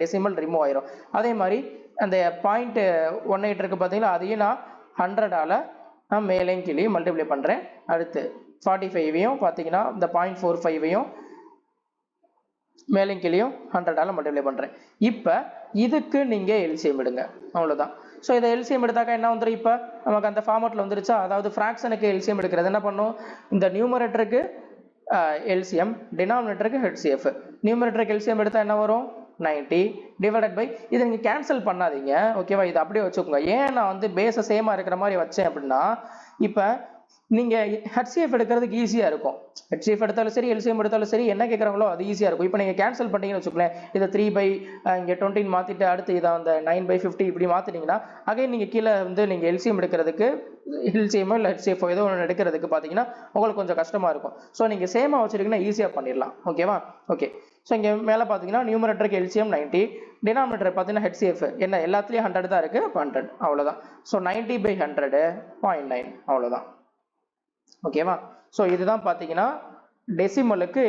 Speaker 1: டெசிமல் ரிமூவ் ஆயிரும். அதே மாதிரி அந்த 0.18 இருக்குது பார்த்தீங்களா, அதையும் நான் 100ஆல் நான் மேலேயும் கீழே மல்டிப்ளை பண்ணுறேன். அடுத்து 45ஐயும் பார்த்தீங்கன்னா இந்த 0.45ஐயும் மேலேயும் கீழேயும் 100ஆல் மல்டிப்ளை பண்ணுறேன். இப்போ இதுக்கு நீங்கள் எல்சிஎம் எடுங்க, அவ்வளோதான். ஸோ இதை எல்சிஎம் எடுத்தாக்கா என்ன வந்துடும், இப்போ நமக்கு அந்த ஃபார்மேட்டில் வந்துருச்சா. அதாவது ஃப்ராக்ஷனுக்கு எல்சிஎம் எடுக்கிறது என்ன பண்ணும், இந்த நியூமரேட்டருக்கு எல்சிஎம், டினாமினேட்டருக்கு ஹெச்சிஎஃப். நியூமரேட்டருக்கு எல்சிஎம் எடுத்தால் என்ன வரும், 90 டிவைடட் பை, இதை நீங்கள் கேன்சல் பண்ணாதீங்க. ஓகேவா, இதை அப்படியே வச்சுக்கோங்க. ஏன் நான் பேஸை சேமாக இருக்கிற மாதிரி வச்சேன் அப்படின்னா, இப்போ நீங்கள் ஹெச்சிஎஃப் எடுக்கிறதுக்கு ஈஸியாக இருக்கும். ஹெச்சிஎஃப் எடுத்தாலும் சரி, எல்சிஎம் எடுத்தாலும் சரி, என்ன கேட்குறாங்களோ அது ஈஸியாக இருக்கும். இப்போ நீங்கள் கேன்சல் பண்ணிங்கன்னு வச்சுக்கோங்களேன், இதை 3 இங்கே 20 மாற்றிட்டு அடுத்து இதை அந்த 9/50 இப்படி மாற்றிட்டீங்கன்னா அகைன் நீங்கள் கீழே நீங்கள் எல்சிஎம் எடுக்கிறதுக்கு எல்சிஎம்மோ இல்லை ஹெச்சிஎஃப்ஓ ஏதோ ஒன்று எடுக்கிறதுக்கு பார்த்தீங்கன்னா உங்களுக்கு கொஞ்சம் கஷ்டமாக இருக்கும். ஸோ நீங்கள் சேமாக வச்சுருக்கீங்கன்னா ஈஸியாக பண்ணிடலாம். ஓகேவா, ஓகே. ஸோ இங்கே மேலே பார்த்தீங்கன்னா நியூமரேட்டருக்கு எல்சிஎம் 90, டினாமினேட்டர் பார்த்தீங்கன்னா ஹெச்சிஎஃப் என்ன எல்லாத்துலேயும் 100 தான் இருக்குது, 100 அவ்வளோதான். ஸோ 90/100 0.9 அவ்வளோதான். ஓகேவா, ஸோ இதுதான் பார்த்தீங்கன்னா டெசிமலுக்கு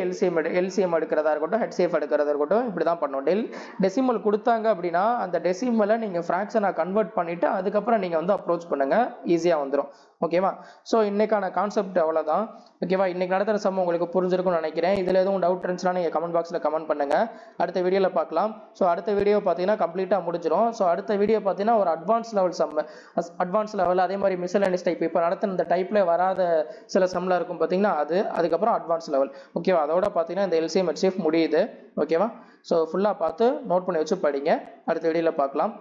Speaker 1: எல்சிஎம் எடுக்கிறதா இருக்கட்டும், ஹெச்சிஎஃப் எடுக்கிறதா இருக்கட்டும், இப்படி தான் பண்ணணும். டெசிமல் கொடுத்தாங்க அப்படின்னா அந்த டெசிமலை நீங்கள் ஃப்ராக்ஷனாக கன்வெர்ட் பண்ணிவிட்டு அதுக்கப்புறம் நீங்கள் அப்ரோச் பண்ணுங்கள், ஈஸியாக வந்துடும். ஓகேவா, ஸோ இன்றைக்கான கான்செப்ட் அவ்வளோதான். ஓகேவா, இன்றைக்கி நடத்துகிற சம்ம உங்களுக்கு புரிஞ்சிருக்கும்னு நினைக்கிறேன். இதில் எதுவும் டவுட் இருந்துச்சுன்னா நீங்கள் கமெண்ட் பாக்ஸில் கமெண்ட் பண்ணுங்கள், அடுத்த வீடியோவில் பார்க்கலாம். ஸோ அடுத்த வீடியோ பார்த்தீங்கன்னா கம்ப்ளீட்டாக முடிஞ்சிடும். ஸோ அடுத்த வீடியோ பார்த்தீங்கன்னா ஒரு advance level sum, advance level, அதே மாதிரி மிஸ்செலேனியஸ் டைப், இப்போ நடத்துன இந்த டைப்பில் வராத சில சம்மில் இருக்கும் பார்த்தீங்கன்னா அதுக்கப்புறம் அட்வான்ஸ் லெவல். ஓகேவா, அதோட பார்த்தீங்கன்னா இந்த எல்சிஎம் ஹெச்சிஎஃப் முடியுது. ஓகேவா, ஸோ ஃபுல்லாக பார்த்து நோட் பண்ணி வச்சு படிங்க. அடுத்த வீடியோவில் பார்க்கலாம்.